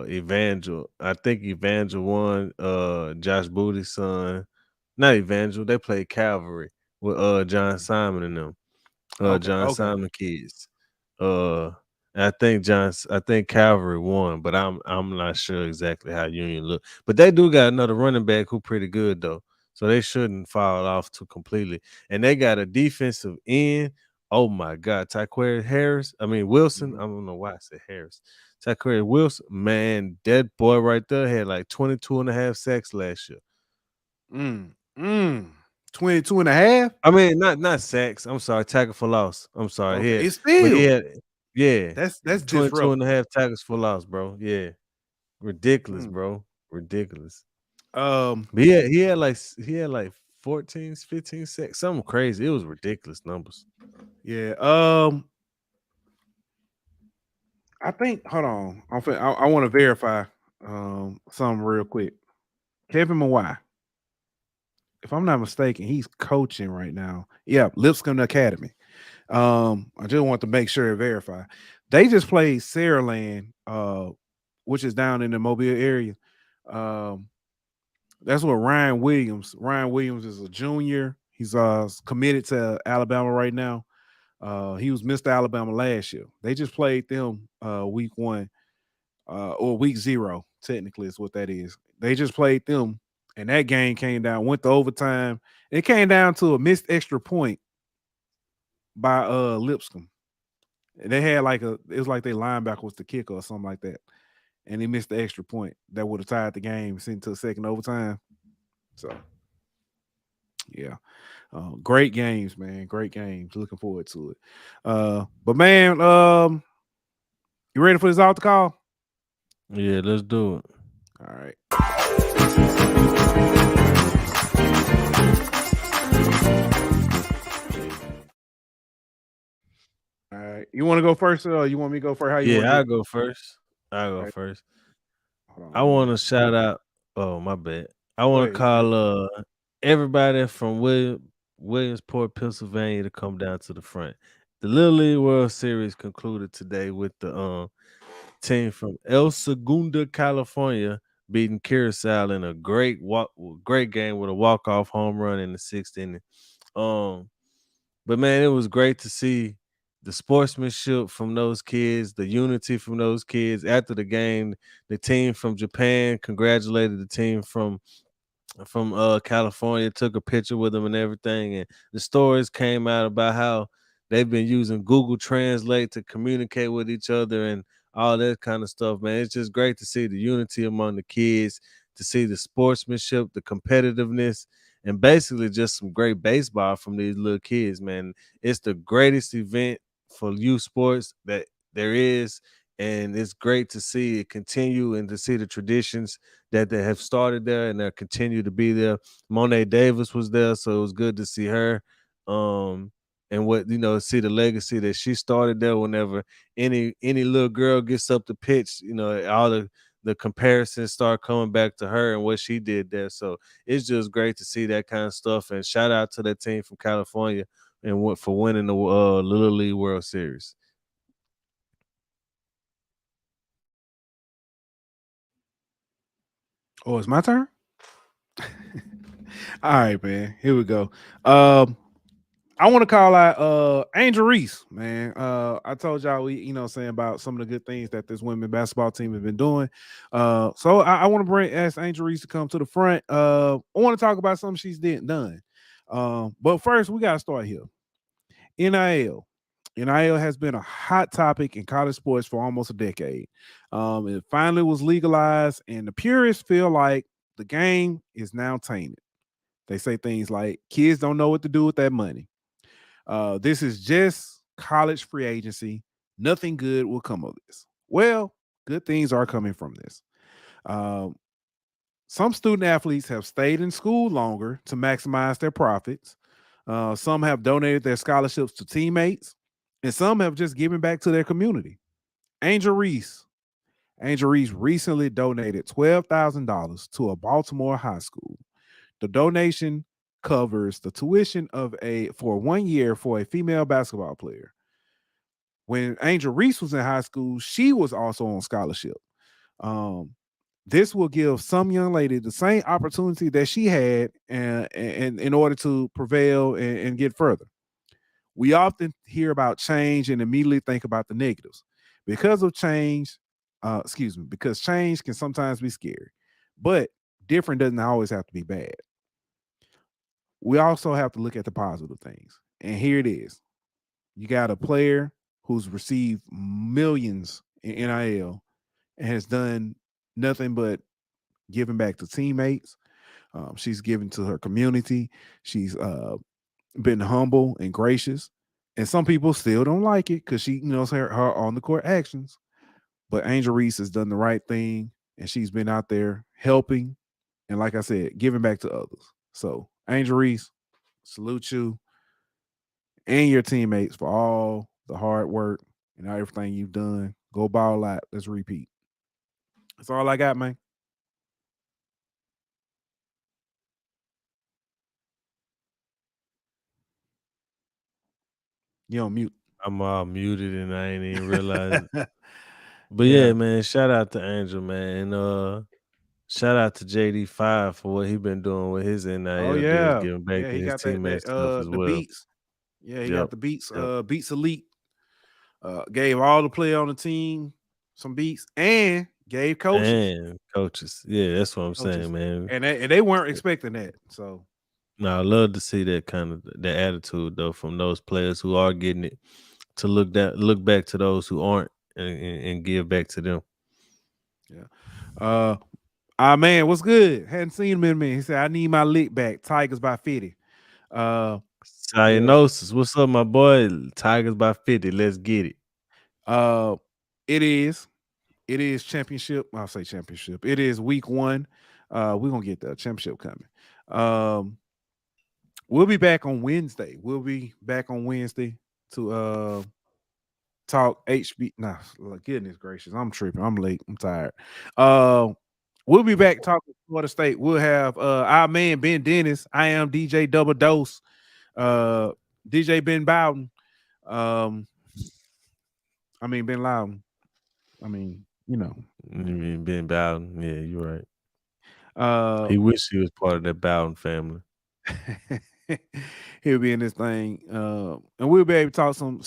C: Evangel. I think Evangel won Josh Booty's son. Not Evangel, they played Calvary with John Simon and them. John Simon kids. I think Calvary won, but I'm not sure exactly how Union look. But they do got another running back who pretty good though. So they shouldn't fall off too completely. And they got a defensive end. Oh my God, Wilson. I don't know why I said Harris. Tyquarius Wilson, man, that boy right there had like 22 and a half sacks last year.
B: 22 and a half?
C: I mean, not sacks. I'm sorry, tackle for loss. I'm sorry.
B: Okay. It's still. That's
C: 22 and a half tackles for loss, bro. Yeah. Ridiculous, bro. Ridiculous. But he had like 14, 15 sacks, something crazy. It was ridiculous numbers.
B: Yeah. I think. Hold on. I want to verify something real quick. Kevin Mawai. if I'm not mistaken, he's coaching right now. Yeah, Lipscomb Academy. I just want to make sure and verify. They just played Saraland, which is down in the Mobile area. Um, that's what Ryan Williams. Ryan Williams is a junior. He's committed to Alabama right now. He was Mr. Alabama last year. They just played them week 1 or week 0, technically is what that is. They just played them, and that game came down, went to overtime. It came down to a missed extra point by Lipscomb. They had it was like their linebacker was the kicker or something like that. And he missed the extra point that would have tied the game, sent to a second overtime. So yeah. Great games, man. Great games. Looking forward to it. But man, you ready for this altar call?
C: Yeah, let's do it.
B: All right. All right. You want to go first, or you want me to go first? How you want to
C: Yeah,
B: do
C: I'll
B: it?
C: go first. I'll go
B: All right.
C: first.
B: Hold on.
C: I want to shout out. Oh, my bad. I want to
B: Go ahead.
C: call everybody from Williamsport, Pennsylvania, to come down to the front. The Little League World Series concluded today with the team from El Segundo, California, beating Curacao in a great game with a walk-off home run in the 6th inning. But man, it was great to see the sportsmanship from those kids, the unity from those kids. After the game, the team from Japan congratulated the team from California, took a picture with them and everything. And the stories came out about how they've been using Google Translate to communicate with each other and all that kind of stuff, man. It's just great to see the unity among the kids, to see the sportsmanship, the competitiveness, and basically just some great baseball from these little kids, man. It's the greatest event for youth sports that there is. And it's great to see it continue and to see the traditions that they have started there and that continue to be there. Monet Davis was there, so it was good to see her. And see the legacy that she started there. Whenever any little girl gets up to pitch, all the comparisons start coming back to her and what she did there. So it's just great to see that kind of stuff. And shout out to that team from California and for winning the Little League World Series.
B: Oh, it's my turn? All right, man. Here we go. I want to call out Angel Reese, man. I told y'all saying about some of the good things that this women basketball team has been doing. So I want to ask Angel Reese to come to the front. I want to talk about something she's done. But first we gotta start here. NIL. NIL has been a hot topic in college sports for almost a decade. It finally was legalized, and the purists feel like the game is now tainted. They say things like kids don't know what to do with that money. This is just college free agency. Nothing good will come of this. Well, good things are coming from this. Um, some student athletes have stayed in school longer to maximize their profits. Some have donated their scholarships to teammates, and some have just given back to their community. Angel Reese. Angel Reese recently donated $12,000 to a Baltimore high school. The donation covers the tuition for 1 year for a female basketball player. When Angel Reese was in high school, she was also on scholarship. This will give some young lady the same opportunity that she had and in order to prevail and get further. We often hear about change and immediately think about the negatives. Because change can sometimes be scary, but different doesn't always have to be bad. We also have to look at the positive things. And here it is. You got a player who's received millions in NIL and has done nothing but giving back to teammates. She's given to her community. She's been humble and gracious. And some people still don't like it because she knows her on the court actions. But Angel Reese has done the right thing, and she's been out there helping. And like I said, giving back to others. So, Angel Reese, salute you and your teammates for all the hard work and everything you've done. Go ball out. Let's repeat. That's all I got, man. You on mute.
C: I'm all muted and I ain't even realize it. But
B: Yeah.
C: yeah, man, shout out to Angel, man. And shout out to JD5 for what he been doing with his NIL
B: Oh
C: deals,
B: yeah.
C: giving back
B: Yeah,
C: to
B: he
C: his
B: got that
C: teammates stuff as
B: the
C: well.
B: beats. Yeah, he got
C: Yep.
B: the beats,
C: Yep.
B: Beats Elite. Gave all the player on the team some beats and gave coaches.
C: And coaches. Yeah, that's what I'm saying, man.
B: And they weren't expecting that. So
C: Now I love to see that kind of that attitude though from those players who are getting it to look back to those who aren't and give back to them.
B: Yeah. Man, what's good? Hadn't seen him in a minute. He said, I need my lick back. Tigers by 50.
C: Cyanosis. What's up, my boy? Tigers by 50. Let's get it.
B: It is championship. I'll say championship. It is week 1. We're gonna get the championship coming. We'll be back on Wednesday. To talk HB. Nah, goodness gracious, I'm tripping. I'm late. I'm tired. We'll be back talking Florida State. We'll have our man Ben Dennis. I am DJ Double Dose. DJ Ben Bowden. I mean Ben Loudon. I mean, you know.
C: You mean Ben Bowden? Yeah, you're right. He wished he was part of that Bowden family.
B: He'll be in this thing, and we'll be able to talk some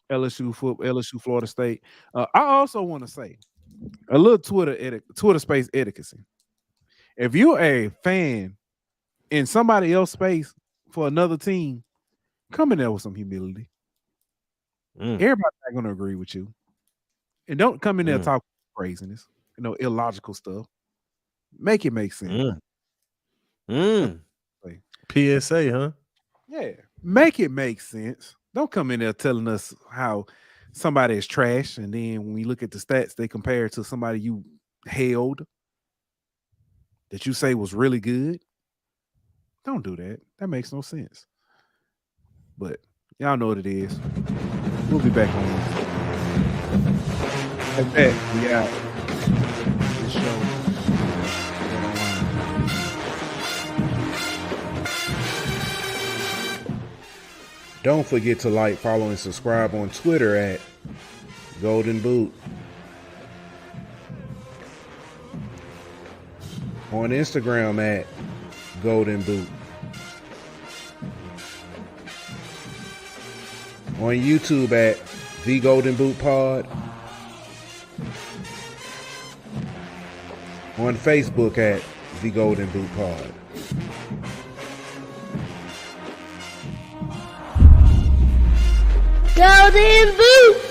B: LSU football, LSU Florida State. I also want to say a little Twitter space etiquette. If you're a fan in somebody else's space for another team, come in there with some humility. Everybody's not going to agree with you, and don't come in there talking craziness, illogical stuff. Make it make sense.
C: PSA, huh?
B: Yeah, make it make sense. Don't come in there telling us how somebody is trash, and then when we look at the stats, they compare it to somebody you held that you say was really good. Don't do that. That makes no sense. But y'all know what it is. We'll be back on Wednesday. Like that, we out. This show.
A: Don't forget to like, follow, and subscribe on Twitter at Golden Boot. On Instagram at Golden Boot. On YouTube at The Golden Boot Pod. On Facebook at The Golden Boot Pod.
D: Golden Boot!